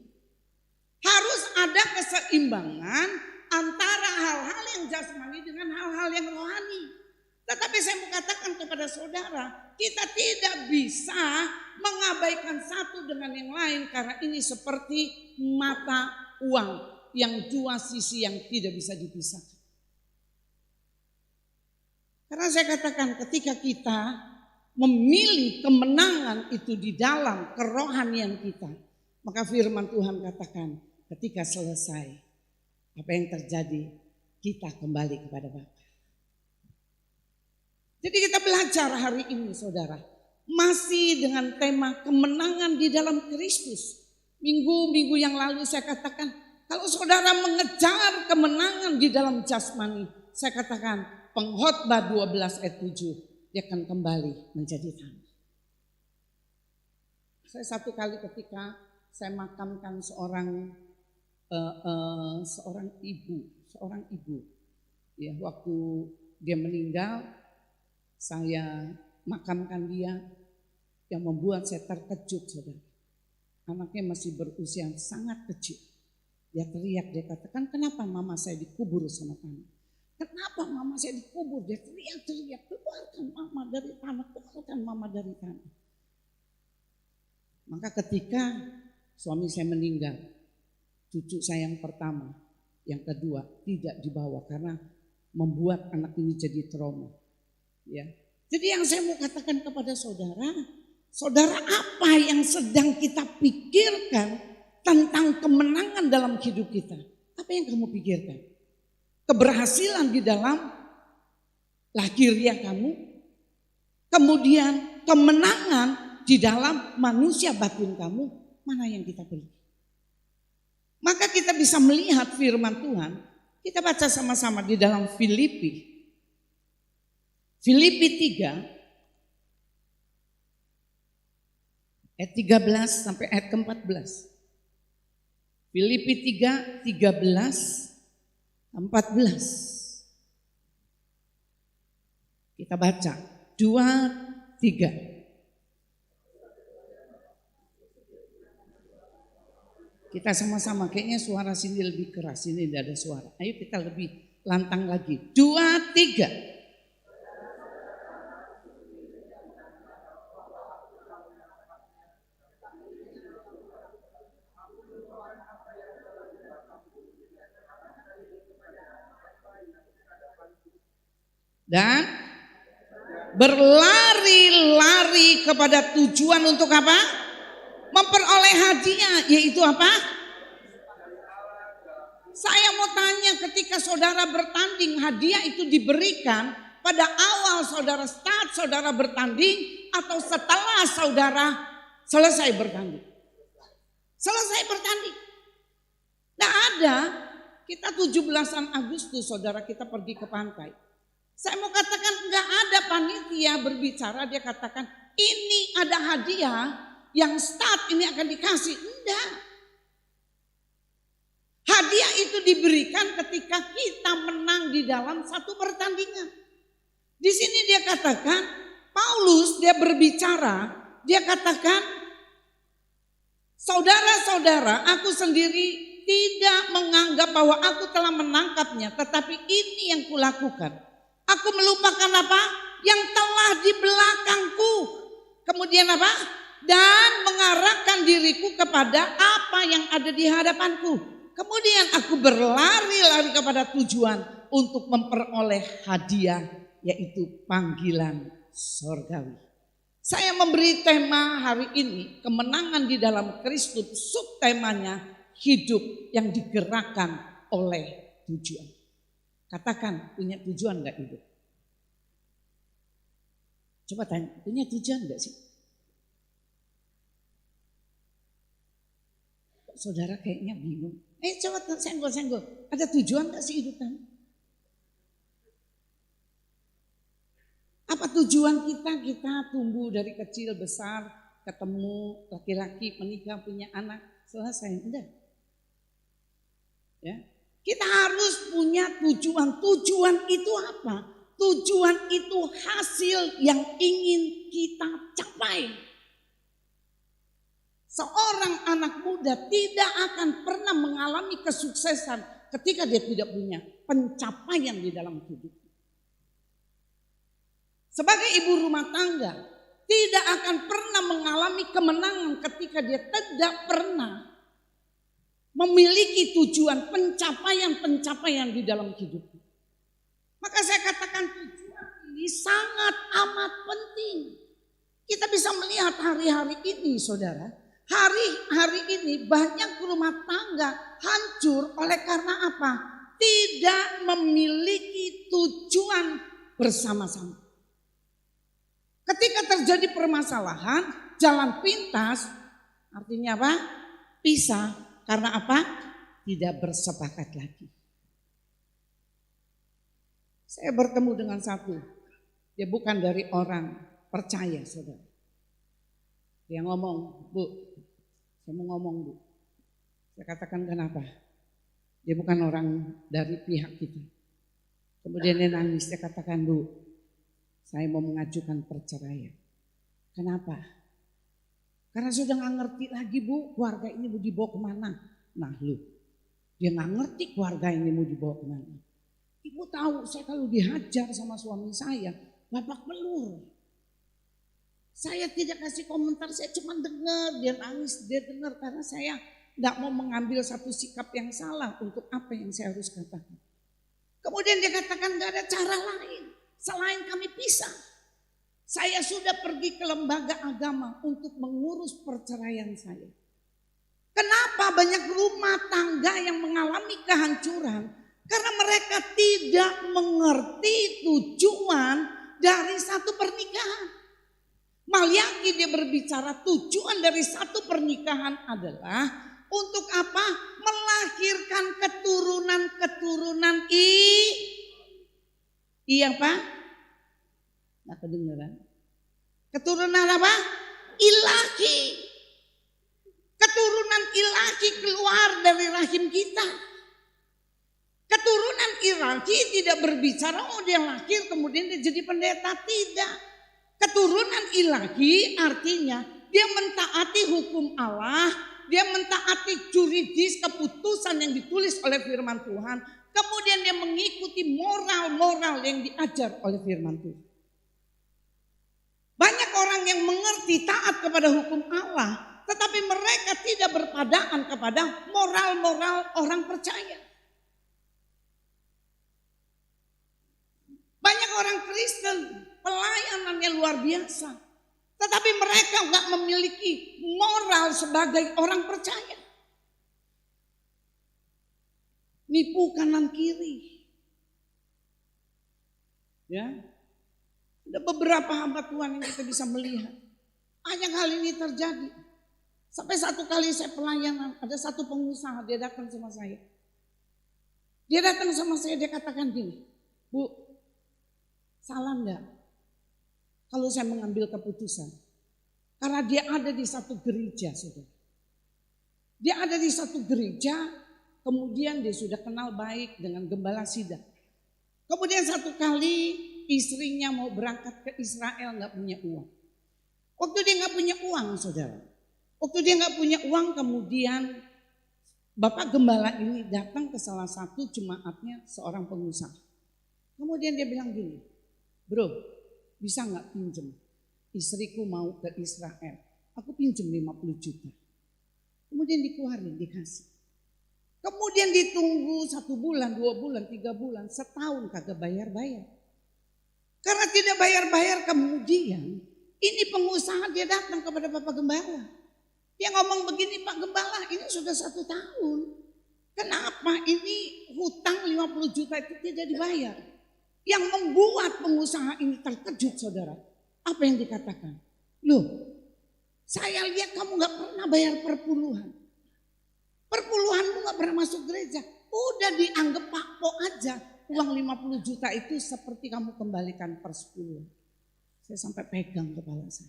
Harus ada keseimbangan antara hal-hal jasmani dengan hal-hal yang rohani. Tetapi saya mau katakan kepada saudara, kita tidak bisa mengabaikan satu dengan yang lain karena ini seperti mata uang yang dua sisi yang tidak bisa dipisahkan. Karena saya katakan ketika kita memilih kemenangan itu di dalam kerohanian kita, maka firman Tuhan katakan ketika selesai apa yang terjadi kita kembali kepada Bapa. Jadi kita belajar hari ini saudara, masih dengan tema kemenangan di dalam Kristus. Minggu-minggu yang lalu saya katakan, kalau saudara mengejar kemenangan di dalam jasmani, saya katakan Pengkhotbah 12 ayat 7, dia akan kembali menjadi tanah. Saya satu kali ketika saya makamkan seorang ibu, ya waktu dia meninggal, saya makamkan dia, yang membuat saya terkejut saudara. Anaknya masih berusia yang sangat kecil. Dia teriak, dia katakan, kenapa mama saya dikubur sama tanah? Kenapa mama saya dikubur? Dia teriak-teriak, keluarkan mama dari tanah, keluarkan mama dari tanah. Maka ketika suami saya meninggal, cucu saya yang pertama, yang kedua tidak dibawa karena membuat anak ini jadi trauma. Ya. Jadi yang saya mau katakan kepada saudara, saudara apa yang sedang kita pikirkan tentang kemenangan dalam hidup kita? Apa yang kamu pikirkan? Keberhasilan di dalam lahirnya kamu, kemudian kemenangan di dalam manusia batin kamu, mana yang kita pilih? Maka kita bisa melihat firman Tuhan, kita baca sama-sama di dalam Filipi 3 ayat 13 sampai ayat ke-14. Filipi 3, 13, 14. Kita baca 2, 3. Kita sama-sama, kayaknya suara sini lebih keras, sini tidak ada suara. Ayo kita lebih lantang lagi. 2, 3. Dan berlari-lari kepada tujuan untuk apa? Memperoleh hadiah, yaitu apa? Saya mau tanya, ketika saudara bertanding, hadiah itu diberikan pada awal saudara start, saudara bertanding, atau setelah saudara selesai bertanding? Selesai bertanding. Nah ada, kita 17 Agustus saudara kita pergi ke pantai. Saya mau katakan enggak ada panitia berbicara, dia katakan ini ada hadiah yang start ini akan dikasih. Enggak. Hadiah itu diberikan ketika kita menang di dalam satu pertandingan. Di sini dia katakan, Paulus dia berbicara, dia katakan, saudara-saudara, aku sendiri tidak menganggap bahwa aku telah menangkapnya, tetapi ini yang kulakukan. Aku melupakan apa? Yang telah di belakangku. Kemudian apa? Dan mengarahkan diriku kepada apa yang ada di hadapanku. Kemudian aku berlari-lari kepada tujuan untuk memperoleh hadiah, yaitu panggilan sorgawi. Saya memberi tema hari ini, kemenangan di dalam Kristus, subtemanya hidup yang digerakkan oleh tujuan. Katakan, punya tujuan enggak hidup? Coba tanya, punya tujuan enggak sih? Saudara kayaknya bingung. Coba senggol-senggol, ada tujuan enggak sih hidup kamu? Apa tujuan kita? Kita tumbuh dari kecil besar, ketemu laki-laki, menikah, punya anak, selesai. Enggak. Ya. Kita harus punya tujuan. Tujuan itu apa? Tujuan itu hasil yang ingin kita capai. Seorang anak muda tidak akan pernah mengalami kesuksesan ketika dia tidak punya pencapaian di dalam hidup. Sebagai ibu rumah tangga, tidak akan pernah mengalami kemenangan ketika dia tidak pernah memiliki tujuan pencapaian-pencapaian di dalam hidupnya. Maka saya katakan tujuan ini sangat amat penting. Kita bisa melihat hari-hari ini, saudara. Hari-hari ini banyak rumah tangga hancur oleh karena apa? Tidak memiliki tujuan bersama-sama. Ketika terjadi permasalahan, jalan pintas, artinya apa? Pisah. Karena apa? Tidak bersepakat lagi. Saya bertemu dengan satu, dia bukan dari orang percaya, saudara. Dia ngomong, Bu, saya mau ngomong, Bu. Saya katakan kenapa? Dia bukan orang dari pihak kita. Kemudian dia nangis, dia katakan, Bu, saya mau mengajukan perceraian. Kenapa? Karena sudah gak ngerti lagi, Bu, keluarga ini mau dibawa kemana. Nah lu, dia gak ngerti keluarga ini mau dibawa kemana. Ibu tahu saya kalau dihajar sama suami saya, babak belur. Saya tidak kasih komentar, saya cuma dengar, dia nangis, dia dengar. Karena saya gak mau mengambil satu sikap yang salah untuk apa yang saya harus katakan. Kemudian dia katakan gak ada cara lain selain kami pisah. Saya sudah pergi ke lembaga agama untuk mengurus perceraian saya. Kenapa banyak rumah tangga yang mengalami kehancuran? Karena mereka tidak mengerti tujuan dari satu pernikahan. Malyaki dia berbicara tujuan dari satu pernikahan adalah untuk apa? Melahirkan keturunan-keturunan iya Pak? Nggak kedengeran. Keturunan apa? Ilahi. Keturunan ilahi keluar dari rahim kita. Keturunan ilahi tidak berbicara oh dia lahir kemudian dia jadi pendeta. Tidak. Keturunan ilahi artinya dia mentaati hukum Allah. Dia mentaati juridis keputusan yang ditulis oleh firman Tuhan. Kemudian dia mengikuti moral-moral yang diajar oleh firman Tuhan. Banyak orang yang mengerti taat kepada hukum Allah, tetapi mereka tidak berpadaan kepada moral-moral orang percaya. Banyak orang Kristen pelayanannya luar biasa, tetapi mereka nggak memiliki moral sebagai orang percaya. Nipu kanan kiri. Ya. Ada beberapa hamba Tuhan yang kita bisa melihat. Banyak hal ini terjadi. Sampai satu kali saya pelayanan, ada satu pengusaha dia datang sama saya. Dia datang sama saya, dia katakan gini, Bu, salah enggak kalau saya mengambil keputusan? Karena dia ada di satu gereja, saudara. Dia ada di satu gereja, kemudian dia sudah kenal baik dengan gembala sidang. Kemudian satu kali istrinya mau berangkat ke Israel nggak punya uang. Waktu dia nggak punya uang, saudara. Waktu dia nggak punya uang, kemudian Bapak Gembala ini datang ke salah satu jemaatnya seorang pengusaha. Kemudian dia bilang gini, Bro, bisa nggak pinjem? Istriku mau ke Israel. Aku pinjem 50 juta. Kemudian dikeluarin, dikasih. Kemudian ditunggu 1 bulan, 2 bulan, 3 bulan, setahun kagak bayar-bayar. Karena tidak bayar-bayar kemudian ini pengusaha dia datang kepada Bapak Gembala. Dia ngomong begini, Pak Gembala ini sudah 1 tahun. Kenapa ini hutang 50 juta itu tidak dibayar? Yang membuat pengusaha ini terkejut saudara. Apa yang dikatakan? Loh, saya lihat kamu gak pernah bayar perpuluhan. Perpuluhanmu gak pernah masuk gereja. Udah dianggap pakpo aja. Uang 50 juta itu seperti kamu kembalikan per 10. Saya sampai pegang kepala saya.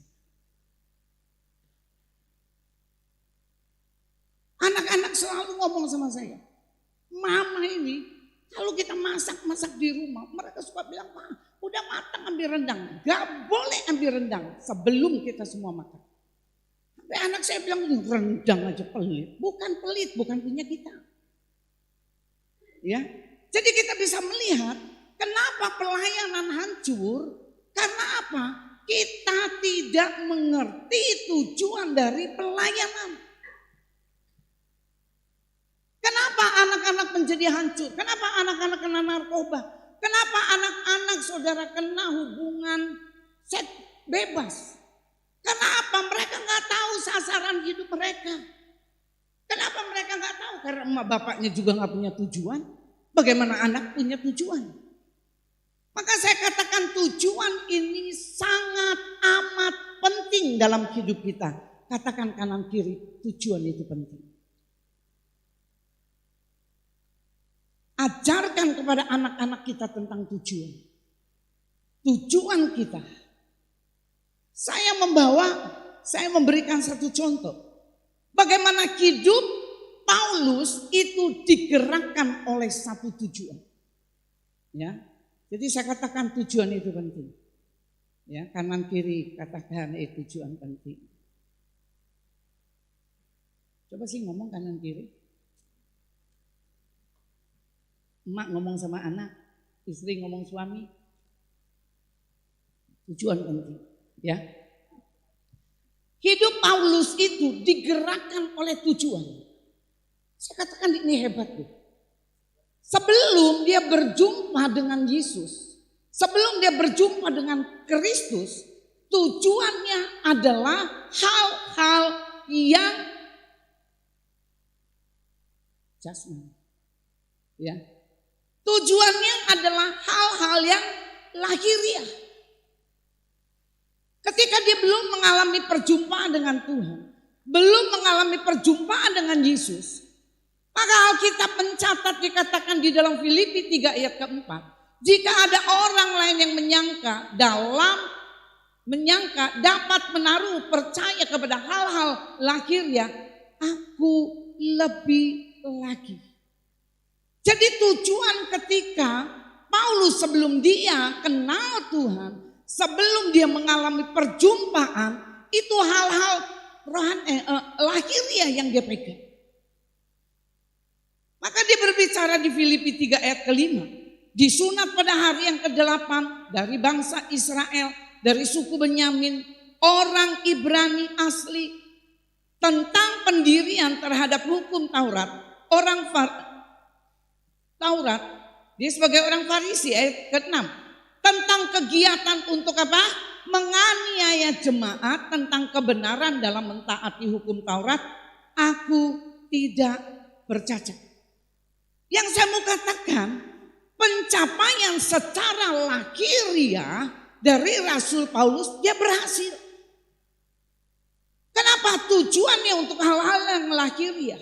Anak-anak selalu ngomong sama saya. Mama ini kalau kita masak di rumah. Mereka suka bilang, Ma, udah matang ambil rendang. Gak boleh ambil rendang sebelum kita semua makan. Sampai anak saya bilang, rendang aja pelit. Bukan pelit, bukan punya kita. Ya. Jadi kita bisa melihat kenapa pelayanan hancur, karena apa? Kita tidak mengerti tujuan dari pelayanan. Kenapa anak-anak menjadi hancur? Kenapa anak-anak kena narkoba? Kenapa anak-anak saudara kena hubungan seks bebas? Karena apa? Mereka nggak tahu sasaran hidup mereka. Kenapa mereka nggak tahu? Karena emak bapaknya juga nggak punya tujuan. Bagaimana anak punya tujuan? Maka saya katakan tujuan ini sangat amat penting dalam hidup kita. Katakan kanan kiri, tujuan itu penting. Ajarkan kepada anak-anak kita tentang tujuan. Tujuan kita. Saya memberikan satu contoh. Bagaimana hidup Paulus itu digerakkan oleh satu tujuan. Ya. Jadi saya katakan tujuan itu penting. Ya, kanan kiri katakan tujuan penting. Coba sih ngomong kanan kiri. Emak ngomong sama anak, istri ngomong suami. Tujuan penting, ya. Hidup Paulus itu digerakkan oleh tujuan. Saya katakan ini hebat tuh. Sebelum dia berjumpa dengan Yesus, sebelum dia berjumpa dengan Kristus, tujuannya adalah hal-hal yang jasmani. Ya. Tujuannya adalah hal-hal yang lahiriah. Ketika dia belum mengalami perjumpaan dengan Tuhan, belum mengalami perjumpaan dengan Yesus, maka Alkitab mencatat dikatakan di dalam Filipi 3 ayat keempat, jika ada orang lain yang menyangka dapat menaruh percaya kepada hal-hal lahiriah, aku lebih lagi. Jadi tujuan ketika Paulus sebelum dia kenal Tuhan, sebelum dia mengalami perjumpaan, itu hal-hal lahiriah yang dia pegang. Maka dia berbicara di Filipi 3 ayat ke-5. Disunat pada hari yang ke-8 dari bangsa Israel, dari suku Benyamin, orang Ibrani asli, tentang pendirian terhadap hukum Taurat. Taurat, dia sebagai orang Farisi ayat ke-6. Tentang kegiatan untuk apa? Menganiaya jemaat, tentang kebenaran dalam mentaati hukum Taurat. Aku tidak bercacat. Yang saya mau katakan, pencapaian secara lahiriah dari Rasul Paulus, dia berhasil. Kenapa? Tujuannya untuk hal-hal yang lahiriah.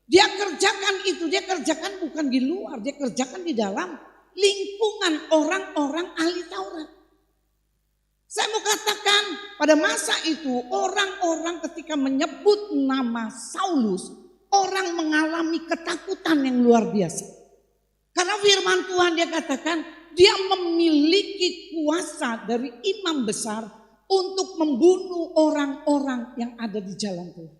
Dia kerjakan itu, dia kerjakan bukan di luar, dia kerjakan di dalam lingkungan orang-orang ahli Taurat. Saya mau katakan pada masa itu orang-orang ketika menyebut nama Saulus, orang mengalami ketakutan yang luar biasa. Karena firman Tuhan dia katakan dia memiliki kuasa dari imam besar untuk membunuh orang-orang yang ada di jalan Tuhan.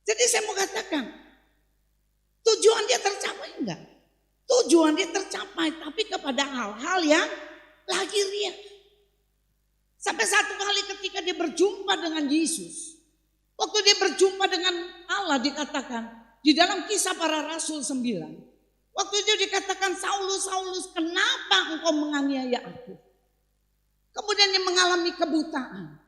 Jadi saya mau katakan, tujuan dia tercapai enggak? Tujuan dia tercapai, tapi kepada hal-hal yang lahiriah. Sampai satu kali ketika dia berjumpa dengan Yesus, waktu dia berjumpa dengan Allah dikatakan di dalam Kisah Para Rasul 9. Waktu itu dikatakan, Saulus, Saulus, kenapa engkau menganiaya aku? Kemudian dia mengalami kebutaan.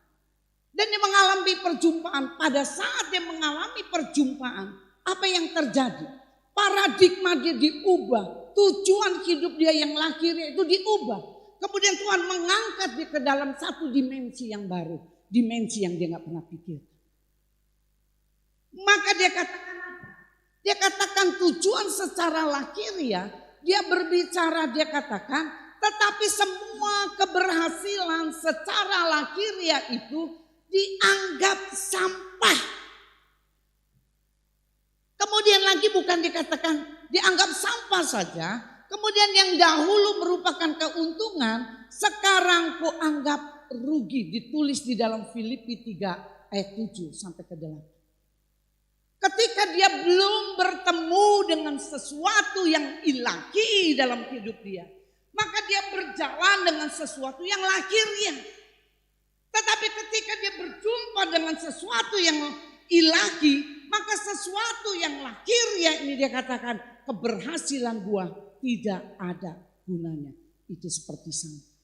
Dan dia mengalami perjumpaan. Pada saat dia mengalami perjumpaan, apa yang terjadi? Paradigma dia diubah. Tujuan hidup dia yang lahirnya itu diubah. Kemudian Tuhan mengangkat dia ke dalam satu dimensi yang baru. Dimensi yang dia gak pernah pikir. Maka dia katakan apa? Dia katakan tujuan secara lahiriah. Dia berbicara, dia katakan, tetapi semua keberhasilan secara lahiriah itu dianggap sampah. Kemudian lagi bukan dikatakan dianggap sampah saja. Kemudian yang dahulu merupakan keuntungan, sekarang kau anggap rugi. Ditulis di dalam Filipi 3 ayat 7 sampai ke 8. ketika dia belum bertemu dengan sesuatu yang ilahi dalam hidup dia, maka dia berjalan dengan sesuatu yang lahiriah. Tetapi ketika dia berjumpa dengan sesuatu yang ilahi, maka sesuatu yang lahiriah ini dia katakan keberhasilan gua tidak ada gunanya. Itu seperti sampah.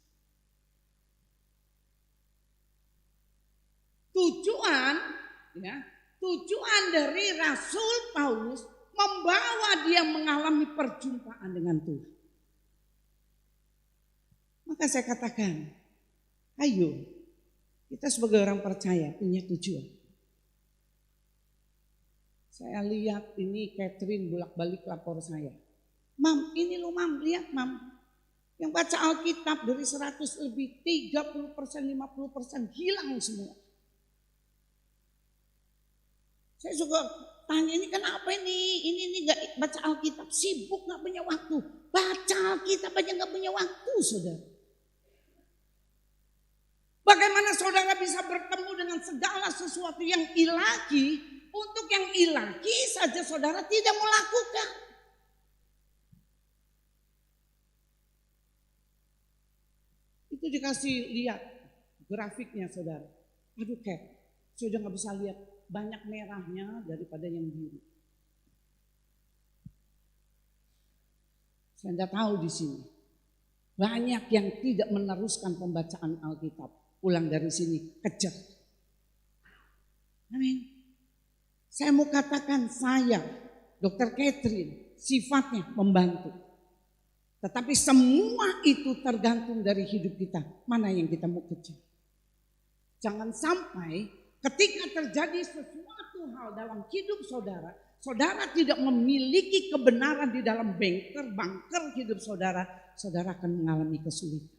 Tujuan dari Rasul Paulus membawa dia mengalami perjumpaan dengan Tuhan. Maka saya katakan, ayo kita sebagai orang percaya punya tujuan. Saya lihat ini Catherine bolak-balik lapor saya. Mam, ini lo mam, lihat mam. Yang baca Alkitab dari 100 lebih 30%, 50% hilang semua. Saya juga tanya ini kenapa ini gak baca Alkitab, sibuk gak punya waktu. Baca Alkitab aja gak punya waktu saudara. Bagaimana saudara bisa bertemu dengan segala sesuatu yang ilahi, untuk yang ilahi saja saudara tidak mau lakukan. Itu dikasih lihat grafiknya saudara. Aduh Kat, saya udah gak bisa lihat. Banyak merahnya daripada yang biru. Saya tidak tahu di sini. Banyak yang tidak meneruskan pembacaan Alkitab. Pulang dari sini kejar. Amin. Saya mau katakan saya, Dr. Catherine, sifatnya membantu. Tetapi semua itu tergantung dari hidup kita. Mana yang kita mau kejar. Jangan sampai ketika terjadi sesuatu hal dalam hidup saudara, saudara tidak memiliki kebenaran di dalam bunker hidup saudara, saudara akan mengalami kesulitan.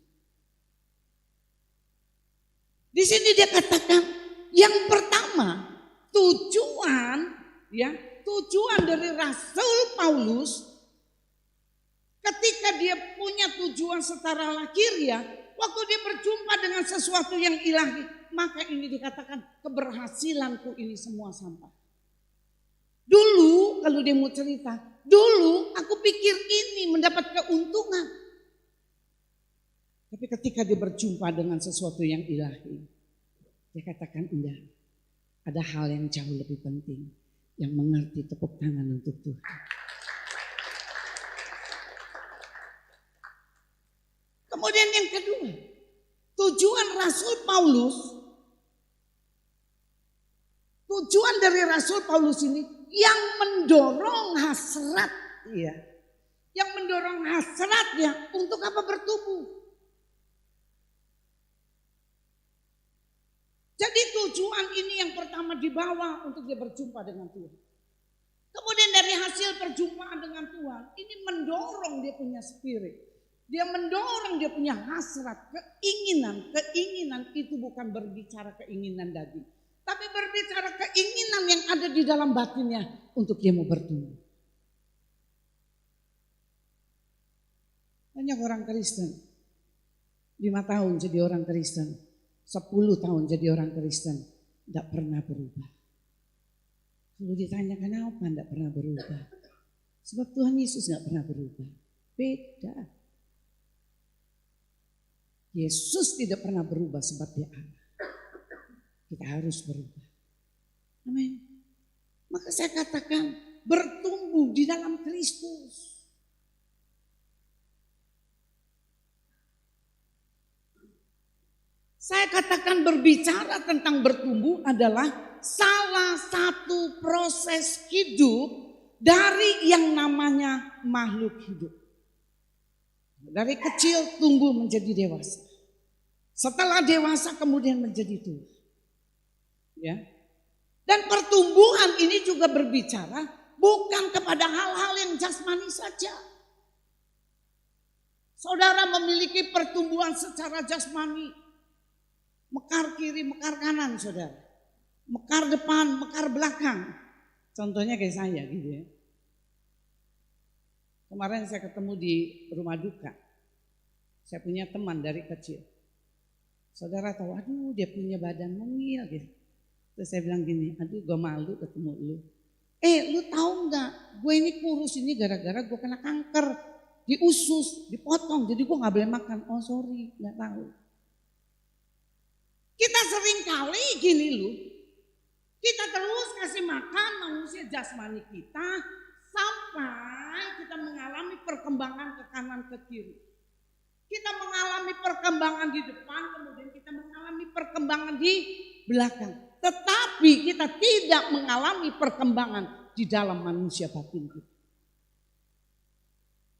Di sini dia katakan yang pertama, tujuan dari Rasul Paulus ketika dia punya tujuan secara lahiriah, waktu dia berjumpa dengan sesuatu yang ilahi, maka ini dikatakan keberhasilanku ini semua sampah. Dulu kalau dia mau cerita, dulu aku pikir ini mendapat keuntungan. Tapi ketika dia berjumpa dengan sesuatu yang ilahi, dia katakan enggak. Ada hal yang jauh lebih penting, yang mengerti tepuk tangan untuk Tuhan. Kemudian yang kedua, tujuan Rasul Paulus, tujuan dari Rasul Paulus ini yang mendorong hasrat, ya, yang mendorong hasratnya untuk apa bertumbuh. Jadi tujuan ini yang pertama dibawa untuk dia berjumpa dengan Tuhan. Kemudian dari hasil perjumpaan dengan Tuhan, ini mendorong dia punya spirit. Dia mendorong dia punya hasrat, keinginan. Keinginan itu bukan berbicara keinginan daging. Tapi berbicara keinginan yang ada di dalam batinnya untuk dia mau bertumbuh. Banyak orang Kristen, 5 tahun jadi orang Kristen, 10 tahun jadi orang Kristen, tidak pernah berubah. Kalau ditanya kenapa tidak pernah berubah? Sebab Tuhan Yesus tidak pernah berubah. Beda. Yesus tidak pernah berubah sebab dia Allah. Kita harus berubah. Amin. Maka saya katakan bertumbuh di dalam Kristus. Saya katakan berbicara tentang bertumbuh adalah salah satu proses hidup dari yang namanya makhluk hidup. Dari kecil tumbuh menjadi dewasa. Setelah dewasa kemudian menjadi tua. Ya. Dan pertumbuhan ini juga berbicara bukan kepada hal-hal yang jasmani saja. Saudara memiliki pertumbuhan secara jasmani. Mekar kiri, mekar kanan saudara. Mekar depan, mekar belakang. Contohnya kayak saya gitu ya. Kemarin saya ketemu di rumah duka. Saya punya teman dari kecil. Saudara tahu, aduh dia punya badan mungil gitu. Terus saya bilang gini, aduh gue malu ketemu lu. Lu tahu nggak? Gue ini kurus ini gara-gara gue kena kanker di usus, dipotong, jadi gue nggak boleh makan. Oh sorry, nggak tahu. Kita sering kali gini loh, kita terus kasih makan manusia jasmani kita sampai kita mengalami perkembangan ke kanan ke kiri. Kita mengalami perkembangan di depan, kemudian kita mengalami perkembangan di belakang. Tetapi kita tidak mengalami perkembangan di dalam manusia batin kita.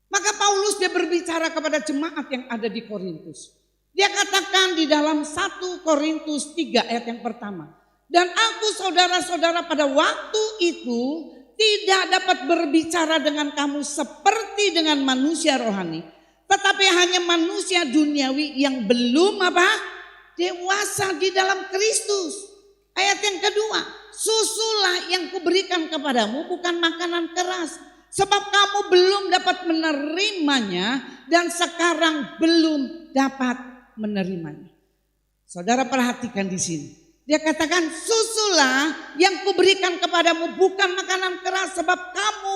Maka Paulus dia berbicara kepada jemaat yang ada di Korintus. Dia katakan di dalam 1 Korintus 3 ayat yang pertama. Dan aku saudara-saudara pada waktu itu tidak dapat berbicara dengan kamu seperti dengan manusia rohani. Tetapi hanya manusia duniawi yang belum dewasa di dalam Kristus. Ayat yang kedua, susulah yang kuberikan kepadamu bukan makanan keras. Sebab kamu belum dapat menerimanya dan sekarang belum dapat menerimanya. Saudara perhatikan di sini. Dia katakan susulah yang kuberikan kepadamu bukan makanan keras sebab kamu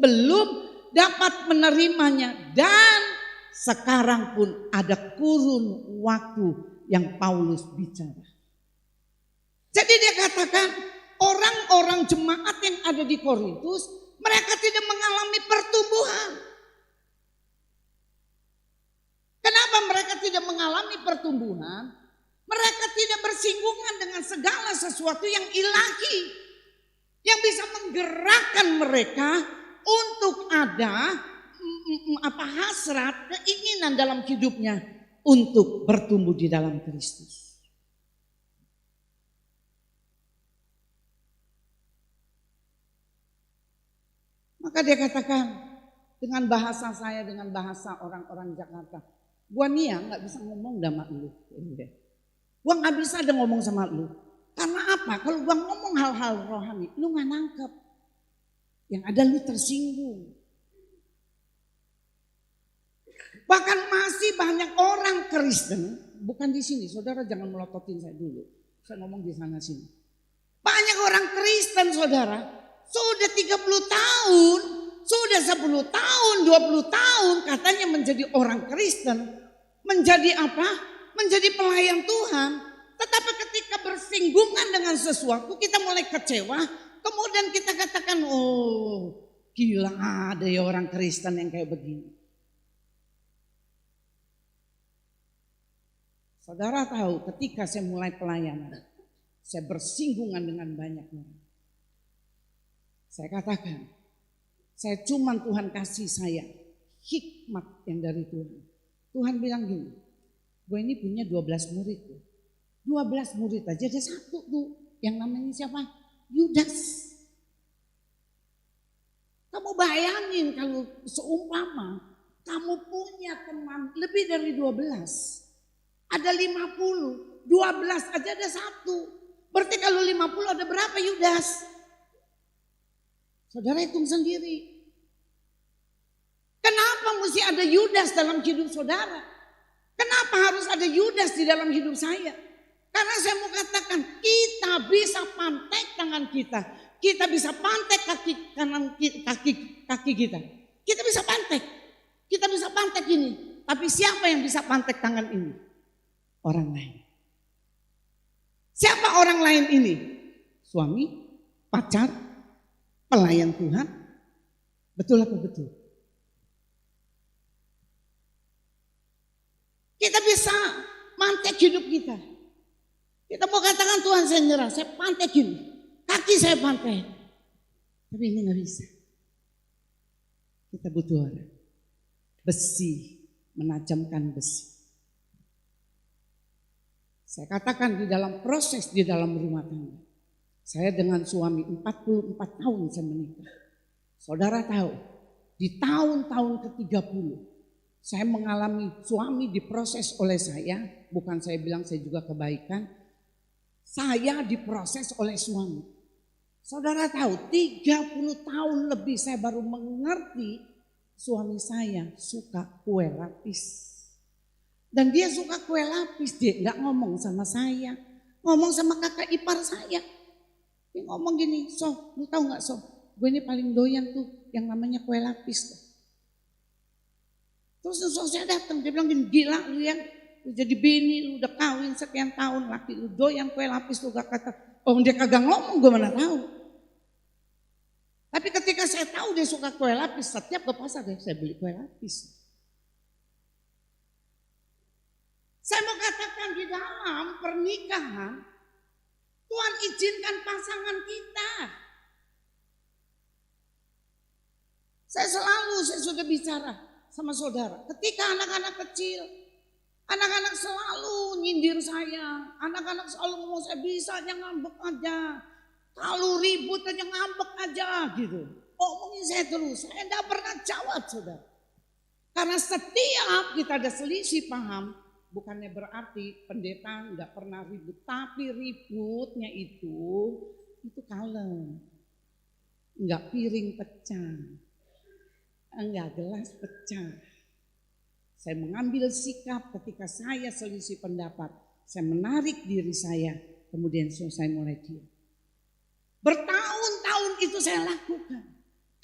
belum dapat menerimanya dan sekarang pun ada kurun waktu yang Paulus bicara. Jadi dia katakan orang-orang jemaat yang ada di Korintus mereka tidak mengalami pertumbuhan. Kenapa mereka tidak mengalami pertumbuhan? Mereka tidak bersinggungan dengan segala sesuatu yang ilahi. Yang bisa menggerakkan mereka untuk ada hasrat, keinginan dalam hidupnya untuk bertumbuh di dalam Kristus. Maka dia katakan dengan bahasa saya, dengan bahasa orang-orang Jakarta. Gua nih ya gak bisa ngomong sama lu. Gua gak bisa ada ngomong sama lu. Karena apa? Kalau gua ngomong hal-hal rohani, lu gak nangkep. Yang ada lu tersinggung. Bahkan masih banyak orang Kristen, bukan di sini, saudara jangan melototin saya dulu. Saya ngomong di sana sini. Banyak orang Kristen saudara, sudah 30 tahun, sudah 10 tahun, 20 tahun katanya menjadi orang Kristen. Menjadi apa? Menjadi pelayan Tuhan. Tetapi ketika bersinggungan dengan sesuatu kita mulai kecewa. Kemudian kita katakan, oh gila ada ya orang Kristen yang kayak begini. Saudara tahu ketika saya mulai pelayanan, saya bersinggungan dengan banyak orang. Saya katakan, saya cuman Tuhan kasih saya hikmat yang dari Tuhan. Tuhan bilang gini, gue ini punya 12 murid tuh. 12 murid aja ada satu tuh, yang namanya siapa? Yudas. Kamu bayangin kalau seumpama kamu punya teman lebih dari 12. Ada 50, 12 aja ada satu. Berarti kalau 50 ada berapa Yudas? Saudara hitung sendiri. Kenapa mesti ada Yudas dalam hidup saudara? Kenapa harus ada Yudas di dalam hidup saya? Karena saya mau katakan kita bisa pantek tangan kita. Kita bisa pantek kaki kanan kaki kita. Kita bisa pantek. Kita bisa pantek ini. Tapi siapa yang bisa pantek tangan ini? Orang lain. Siapa orang lain ini? Suami, pacar, pelayan Tuhan. Betul apa betul? Kita bisa mantek hidup kita. Kita mau katakan Tuhan saya nyerah, saya pantekin. Kaki saya pantek. Tapi ini gak bisa. Kita butuh orang. Besi, menajamkan besi. Saya katakan di dalam proses di dalam rumah tangga. Saya dengan suami 44 tahun saya menikah. Saudara tahu, di tahun-tahun ke-30 saya mengalami suami diproses oleh saya. Bukan saya bilang saya juga kebaikan. Saya diproses oleh suami. Saudara tahu 30 tahun lebih saya baru mengerti suami saya suka kue lapis. Dan dia suka kue lapis, dia gak ngomong sama saya. Ngomong sama kakak ipar saya. Dia ngomong gini, So, lu tahu gak So? gue ini paling doyan tuh yang namanya kue lapis. Terus saya datang, dia bilang gini, gila lu ya, lu jadi bini, lu udah kawin sekian tahun, laki lu doyan kue lapis, lu gak kata, oh dia kagak ngomong, gue mana tahu. Tapi ketika saya tahu dia suka kue lapis, setiap ke pasar saya beli kue lapis. Saya mau katakan di dalam pernikahan, Tuhan izinkan pasangan kita. Saya sudah bicara sama saudara, ketika anak-anak kecil, anak-anak selalu nyindir saya, anak-anak selalu ngomong saya bisa aja ngambek aja, kalau ribut aja ngambek aja gitu. Ngomongin saya terus, saya tidak pernah jawab saudara. Karena setiap kita ada selisih paham, bukannya berarti pendeta nggak pernah ribut, tapi ributnya itu kalem, nggak piring pecah, enggak gelas pecah. Saya mengambil sikap ketika saya selisih pendapat, saya menarik diri saya, kemudian saya mulai diam. Bertahun-tahun itu saya lakukan.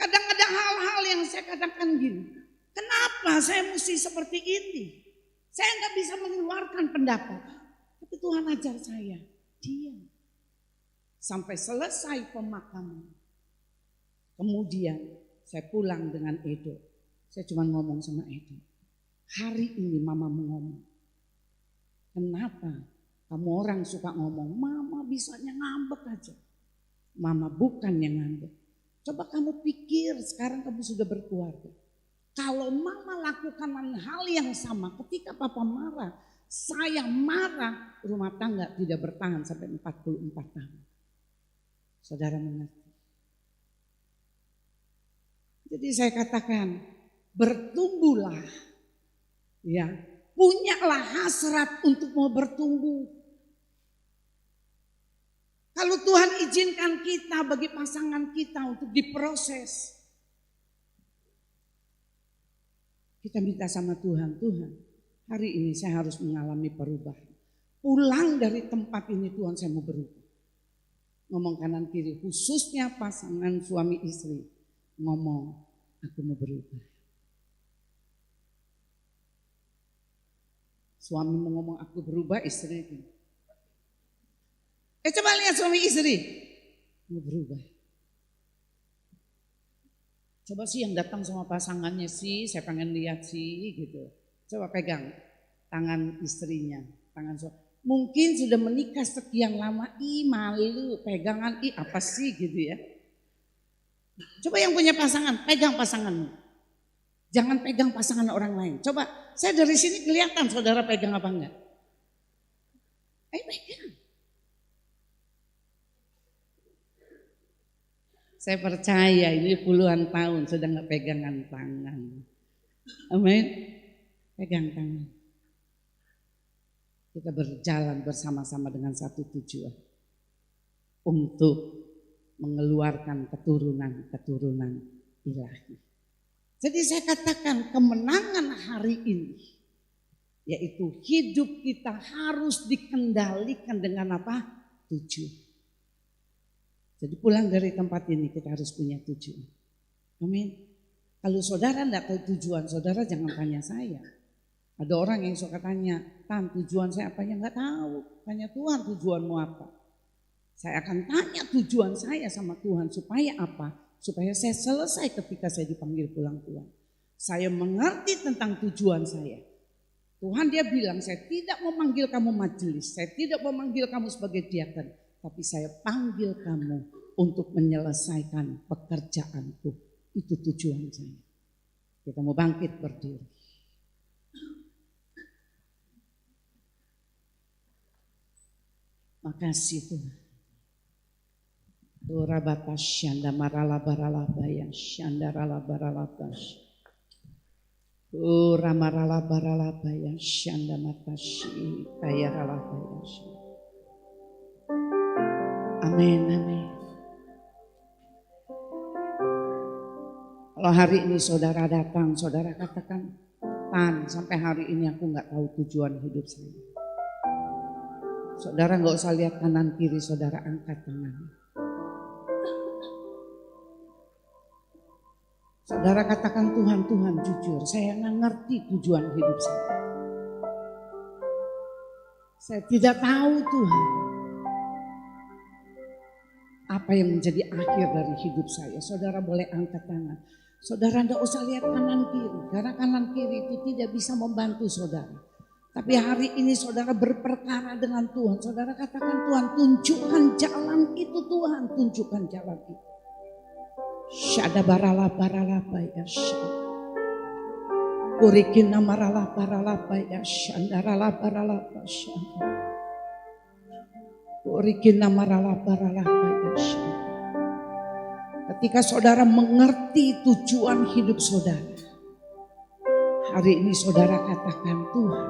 Kadang ada hal-hal yang saya katakan gini, kenapa saya mesti seperti ini? Saya nggak bisa mengeluarkan pendapat, tapi Tuhan ajar saya diam sampai selesai pemakaman. Kemudian saya pulang dengan Edo. Saya cuma ngomong sama Edo. Hari ini mama mau ngomong. Kenapa kamu orang suka ngomong, mama bisanya ngambek aja. Mama bukan yang ngambek. Coba kamu pikir sekarang kamu sudah berkeluarga. Kalau mama lakukan hal yang sama ketika papa marah, saya marah, rumah tangga tidak bertahan sampai 44 tahun. Saudara mengerti? Jadi saya katakan, bertumbuhlah, ya, punyalah hasrat untuk mau bertumbuh. Kalau Tuhan izinkan kita bagi pasangan kita untuk diproses, kita minta sama Tuhan, Tuhan, hari ini saya harus mengalami perubahan. Pulang dari tempat ini Tuhan saya mau berubah. Ngomong kanan kiri, khususnya pasangan suami istri. Ngomong, aku mau berubah. Suami mau ngomong aku berubah, istri itu. Coba lihat suami istri, mau berubah. Coba sih yang datang sama pasangannya sih, saya pengen lihat sih gitu. Coba pegang tangan istrinya, tangan suami. Mungkin sudah menikah sekian lama, malu pegangan, apa sih gitu ya. Coba yang punya pasangan, pegang pasanganmu. Jangan pegang pasangan orang lain. Coba, saya dari sini kelihatan saudara pegang apa enggak. Pegang. Saya percaya ini puluhan tahun sudah enggak pegangan tangan. Amin. Pegang tangan. Kita berjalan bersama-sama dengan satu tujuan. Untuk mengeluarkan keturunan-keturunan ilahi. Jadi saya katakan kemenangan hari ini, yaitu hidup kita harus dikendalikan dengan apa? Tujuan. Jadi pulang dari tempat ini kita harus punya tujuan. Amin. Kalau saudara tidak tahu tujuan saudara, jangan tanya saya. Ada orang yang suka tanya, Tan tujuan saya apa? Ya nggak tahu. Tanya Tuhan tujuanmu apa? Saya akan tanya tujuan saya sama Tuhan supaya apa? Supaya saya selesai ketika saya dipanggil pulang Tuhan. Saya mengerti tentang tujuan saya. Tuhan dia bilang, saya tidak memanggil kamu majelis, saya tidak memanggil kamu sebagai diaken, tapi saya panggil kamu untuk menyelesaikan pekerjaanku. Itu tujuan saya. Kita mau bangkit berdiri. Makasih Tuhan. Urabatas syanda marala barala bayang syanda rala barala tas. Uramarala barala bayang syanda matashi kaya rala bayang. Amin, amin. Kalau hari ini saudara datang, saudara katakan, Tan, sampai hari ini aku nggak tahu tujuan hidup saya. Saudara nggak usah lihat kanan kiri, saudara angkat tangan. Saudara katakan, Tuhan, Tuhan, jujur saya nggak ngerti tujuan hidup saya. Saya tidak tahu Tuhan apa yang menjadi akhir dari hidup saya. Saudara boleh angkat tangan. Saudara tidak usah lihat kanan kiri, karena kanan kiri itu tidak bisa membantu saudara. Tapi hari ini saudara berperkara dengan Tuhan. Saudara katakan, Tuhan, tunjukkan jalan itu, Tuhan, tunjukkan jalan itu. Syada barala ya syada. Kurikina marala ya syanda barala syanda. Kurikina marala ya syanda. Ketika saudara mengerti tujuan hidup saudara, hari ini saudara katakan, Tuhan,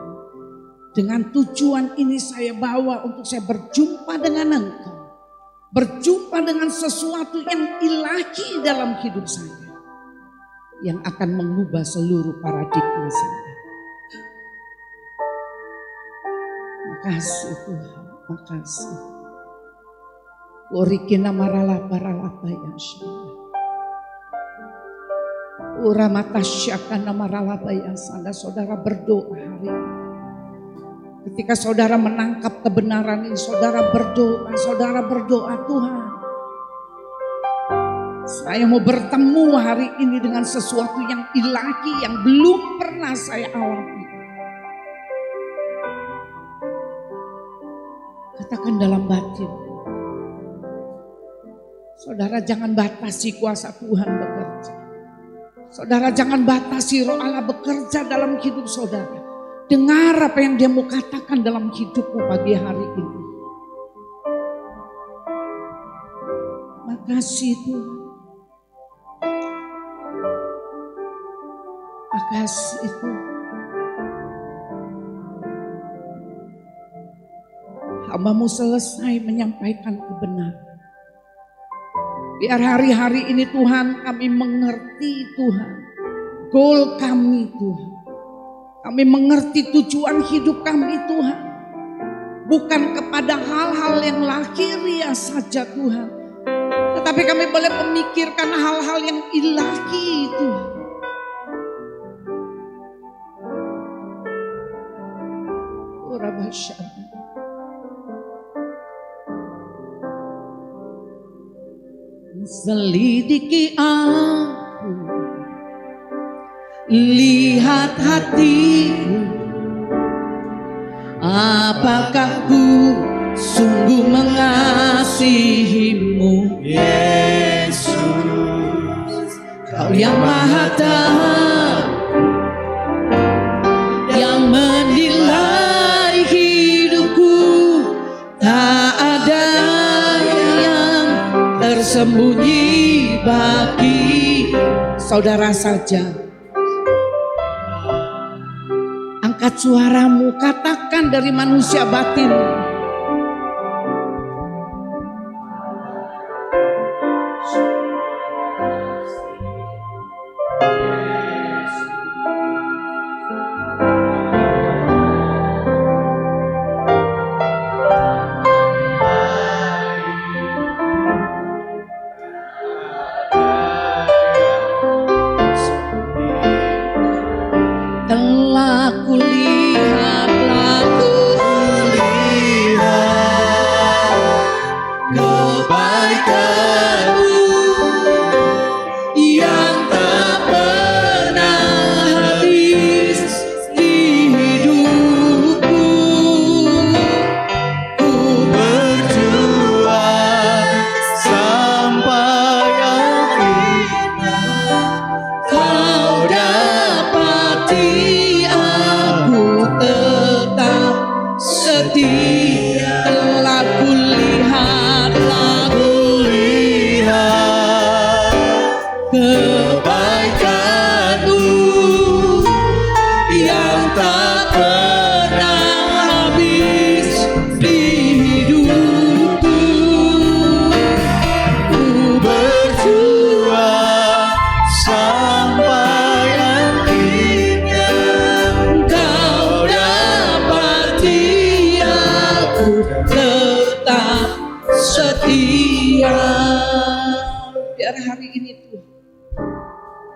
dengan tujuan ini saya bawa untuk saya berjumpa dengan Engkau. Berjumpa dengan sesuatu yang ilahi dalam hidup saya, yang akan mengubah seluruh paradigma saya. Makasih Tuhan, makasih. Urikina maralapa ya syanda. Uramatasyakana maralapa ya syanda. Saudara berdoa hari ini. Ketika saudara menangkap kebenaran ini, saudara berdoa, Tuhan, saya mau bertemu hari ini dengan sesuatu yang ilahi yang belum pernah saya alami. Katakan dalam batin, saudara jangan batasi kuasa Tuhan bekerja. Saudara jangan batasi roh Allah bekerja dalam hidup saudara. Dengar apa yang dia mau katakan dalam hidupmu pagi hari ini. Makasih Tuhan. Makasih Tuhan. Hamba-Mu selesai menyampaikan kebenaran. Biar hari-hari ini Tuhan kami mengerti Tuhan. Goal kami Tuhan. Kami mengerti tujuan hidup kami Tuhan. Bukan kepada hal-hal yang lahiriah saja Tuhan. Tetapi kami boleh memikirkan hal-hal yang ilahi Tuhan. Selidiki aku, lihat hatiku, apakah ku sungguh mengasihimu, Yesus, Kau yang Maha Tahu, yang menilai hidupku, tak ada yang tersembunyi bagi saudara saja. Angkat suaramu, katakan dari manusia batin.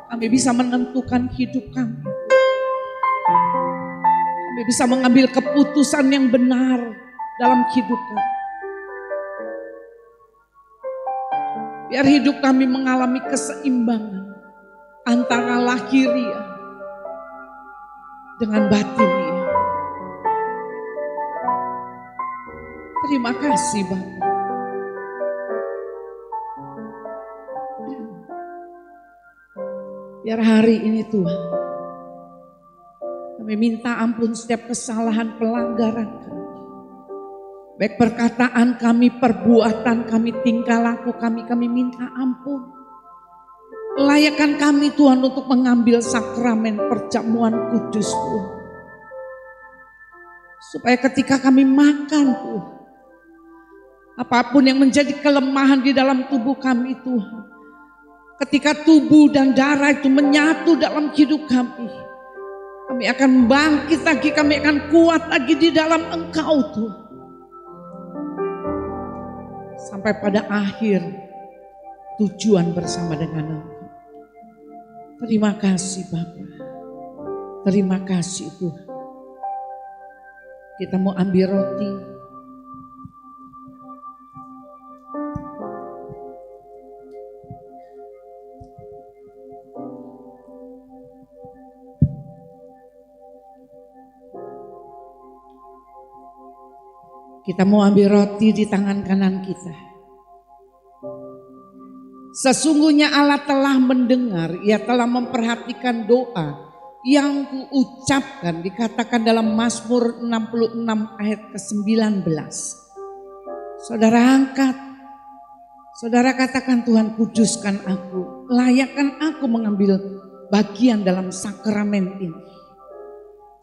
Kami bisa menentukan hidup kami. Kami bisa mengambil keputusan yang benar dalam hidup kami. Biar hidup kami mengalami keseimbangan antara lahiriah dengan batiniah. Terima kasih Bapa. Biar hari ini Tuhan, kami minta ampun setiap kesalahan pelanggaran kami. Baik perkataan kami, perbuatan kami, tingkah laku kami minta ampun. Layakkan kami Tuhan untuk mengambil sakramen perjamuan kudus Tuhan. Supaya ketika kami makan Tuhan, apapun yang menjadi kelemahan di dalam tubuh kami Tuhan, ketika tubuh dan darah itu menyatu dalam hidup kami, kami akan bangkit lagi, kami akan kuat lagi di dalam Engkau Tuhan. Sampai pada akhir tujuan bersama dengan Engkau. Terima kasih Bapa. Terima kasih Tuhan. Kita mau ambil roti. Kita mau ambil roti di tangan kanan kita. Sesungguhnya Allah telah mendengar, Ia telah memperhatikan doa yang kuucapkan, dikatakan dalam Mazmur 66 ayat ke-19. Saudara angkat, saudara katakan, Tuhan kuduskan aku, layakkan aku mengambil bagian dalam sakramen ini.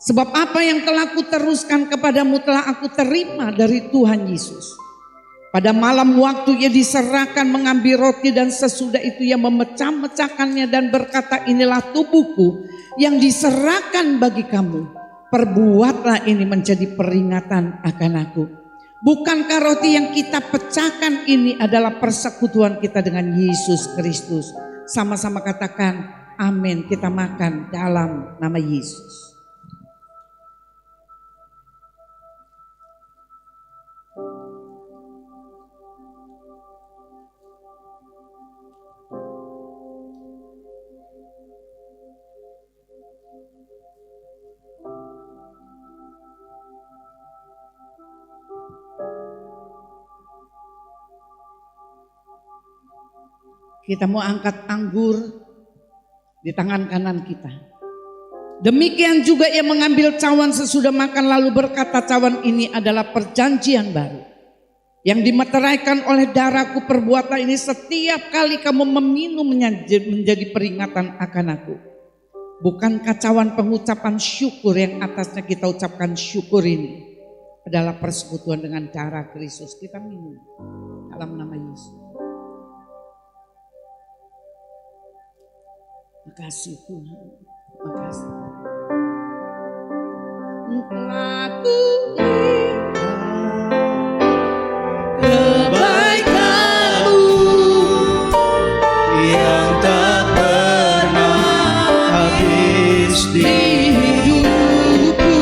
Sebab apa yang telah kuteruskan kepadamu telah aku terima dari Tuhan Yesus. Pada malam waktu Ia diserahkan mengambil roti dan sesudah itu Ia memecah-mecahkannya dan berkata, inilah tubuhku yang diserahkan bagi kamu. Perbuatlah ini menjadi peringatan akan aku. Bukankah roti yang kita pecahkan ini adalah persekutuan kita dengan Yesus Kristus? Sama-sama katakan amin. Kita makan dalam nama Yesus. Kita mau angkat anggur di tangan kanan kita. Demikian juga Ia mengambil cawan sesudah makan lalu berkata, cawan ini adalah perjanjian baru yang dimeteraikan oleh darahku. Perbuatlah ini setiap kali kamu meminum menjadi peringatan akan aku. Bukankah cawan pengucapan syukur yang atasnya kita ucapkan syukur ini adalah persekutuan dengan darah Kristus? Kita minum dalam nama Yesus. Makasih Tuhan, makasih. Telah kebaikan-Mu yang tak pernah habis di hidupku.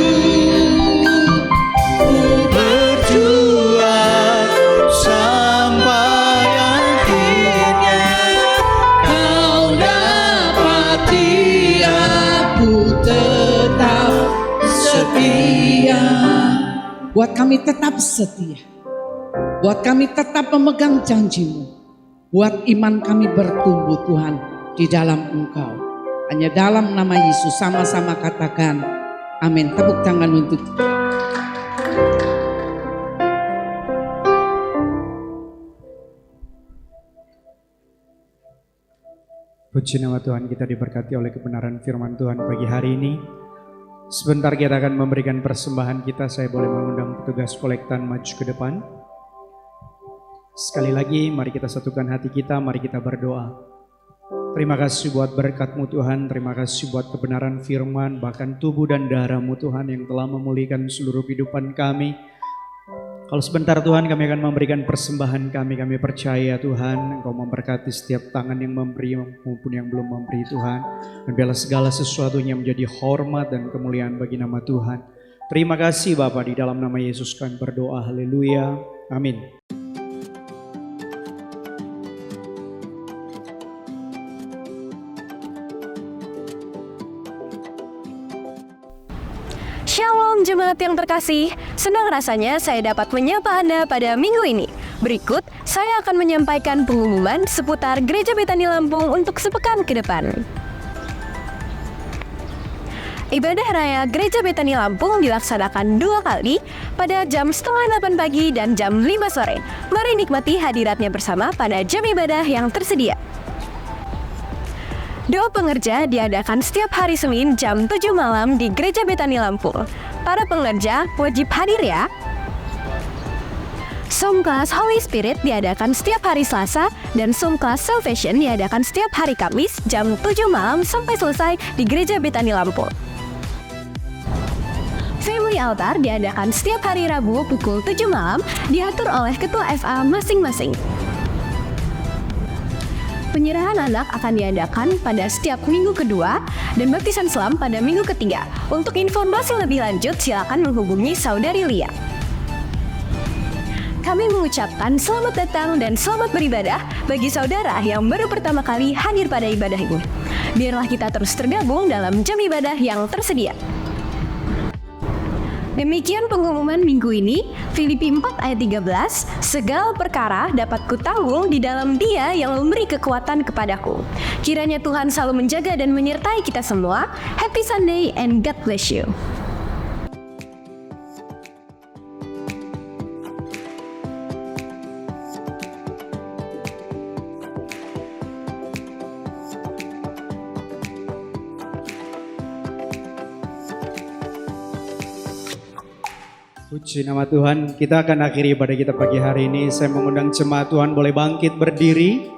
Ku berjuang sampai akhirnya Kau dapati aku tetap setia. Buat kami tetap setia. Buat kami tetap memegang janji-Mu. Buat iman kami bertumbuh Tuhan di dalam Engkau. Hanya dalam nama Yesus sama-sama katakan amin. Tepuk tangan untuk Puji nama Tuhan, kita diberkati oleh kebenaran firman Tuhan pagi hari ini. Sebentar kita akan memberikan persembahan kita. Saya boleh mengundang petugas kolektan maju ke depan. Sekali lagi mari kita satukan hati kita, mari kita berdoa. Terima kasih buat berkat-Mu Tuhan, terima kasih buat kebenaran firman, bahkan tubuh dan darah-Mu Tuhan yang telah memulihkan seluruh kehidupan kami. Kalau sebentar Tuhan kami akan memberikan persembahan kami percaya Tuhan Engkau memberkati setiap tangan yang memberi maupun yang belum memberi Tuhan. Dan biarlah segala sesuatunya menjadi hormat dan kemuliaan bagi nama Tuhan. Terima kasih Bapa, di dalam nama Yesus kami berdoa, haleluya, amin. Shalom jemaat yang terkasih, senang rasanya saya dapat menyapa Anda pada minggu ini. Berikut, saya akan menyampaikan pengumuman seputar Gereja Betani Lampung untuk sepekan ke depan. Ibadah Raya Gereja Betani Lampung dilaksanakan 2 kali pada jam 7:30 pagi dan jam 5 sore. Mari nikmati hadiratnya bersama pada jam ibadah yang tersedia. Doa pengerja diadakan setiap hari Senin jam 7 malam di Gereja Betani Lampung. Para pengerja wajib hadir ya. Zoom Class Holy Spirit diadakan setiap hari Selasa dan Zoom Class Salvation diadakan setiap hari Kamis jam 7 malam sampai selesai di Gereja Betani Lampung. Family Altar diadakan setiap hari Rabu pukul 7 malam, diatur oleh Ketua FA masing-masing. Penyerahan anak akan diadakan pada setiap minggu kedua dan baptisan selam pada minggu ketiga. Untuk informasi lebih lanjut silakan menghubungi Saudari Lia. Kami mengucapkan selamat datang dan selamat beribadah bagi saudara yang baru pertama kali hadir pada ibadah ini. Biarlah kita terus tergabung dalam jam ibadah yang tersedia. Demikian pengumuman minggu ini, Filipi 4 ayat 13, segala perkara dapat kutanggung di dalam Dia yang memberi kekuatan kepadaku. Kiranya Tuhan selalu menjaga dan menyertai kita semua. Happy Sunday and God bless you. Puji nama Tuhan, kita akan akhiri ibadah kita pagi hari ini. Saya mengundang jemaat Tuhan boleh bangkit berdiri.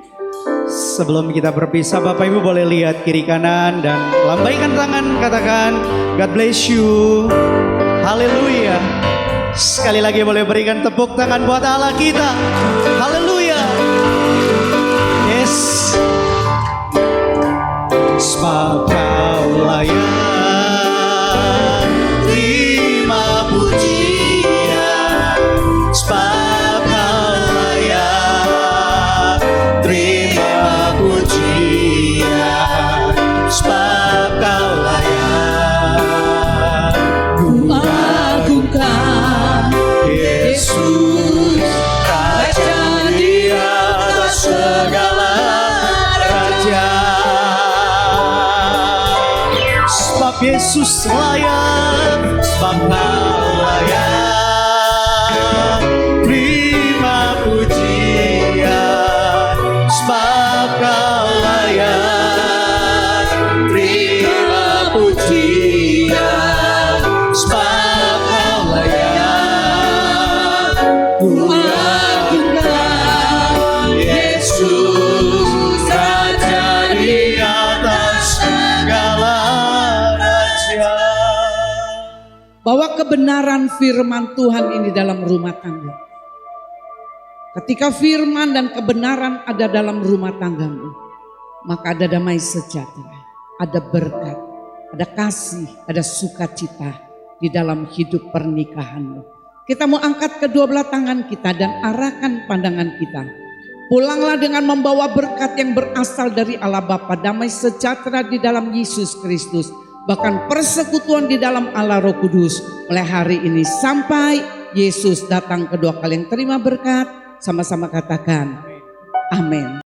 Sebelum kita berpisah, Bapak Ibu boleh lihat kiri kanan dan lambaikan tangan, katakan God bless you. Haleluya. Sekali lagi boleh berikan tepuk tangan buat Allah kita. Haleluya. Yes. Sebab Kau layak terima pujian, sebab Kau layak terima pujian, sebab Kau layak. Ku agungkan Yesus, Raja di atas segala raja. Sebab Yesus layak, sebab Kau layak terima pujian, sebab Kau layak terima pujian, sebab Kau layak. Ku agungkan Yesus, Raja di atas segala raja. Bawa kebenaran firman Tuhan ini dalam rumah tangga. Ketika firman dan kebenaran ada dalam rumah tanggamu, maka ada damai sejahtera, ada berkat, ada kasih, ada sukacita di dalam hidup pernikahanmu. Kita mau angkat kedua belah tangan kita dan arahkan pandangan kita. Pulanglah dengan membawa berkat yang berasal dari Allah Bapa, damai sejahtera di dalam Yesus Kristus, bahkan persekutuan di dalam Allah Roh Kudus mulai hari ini sampai Yesus datang kedua kali. Yang terima berkat sama-sama katakan amin.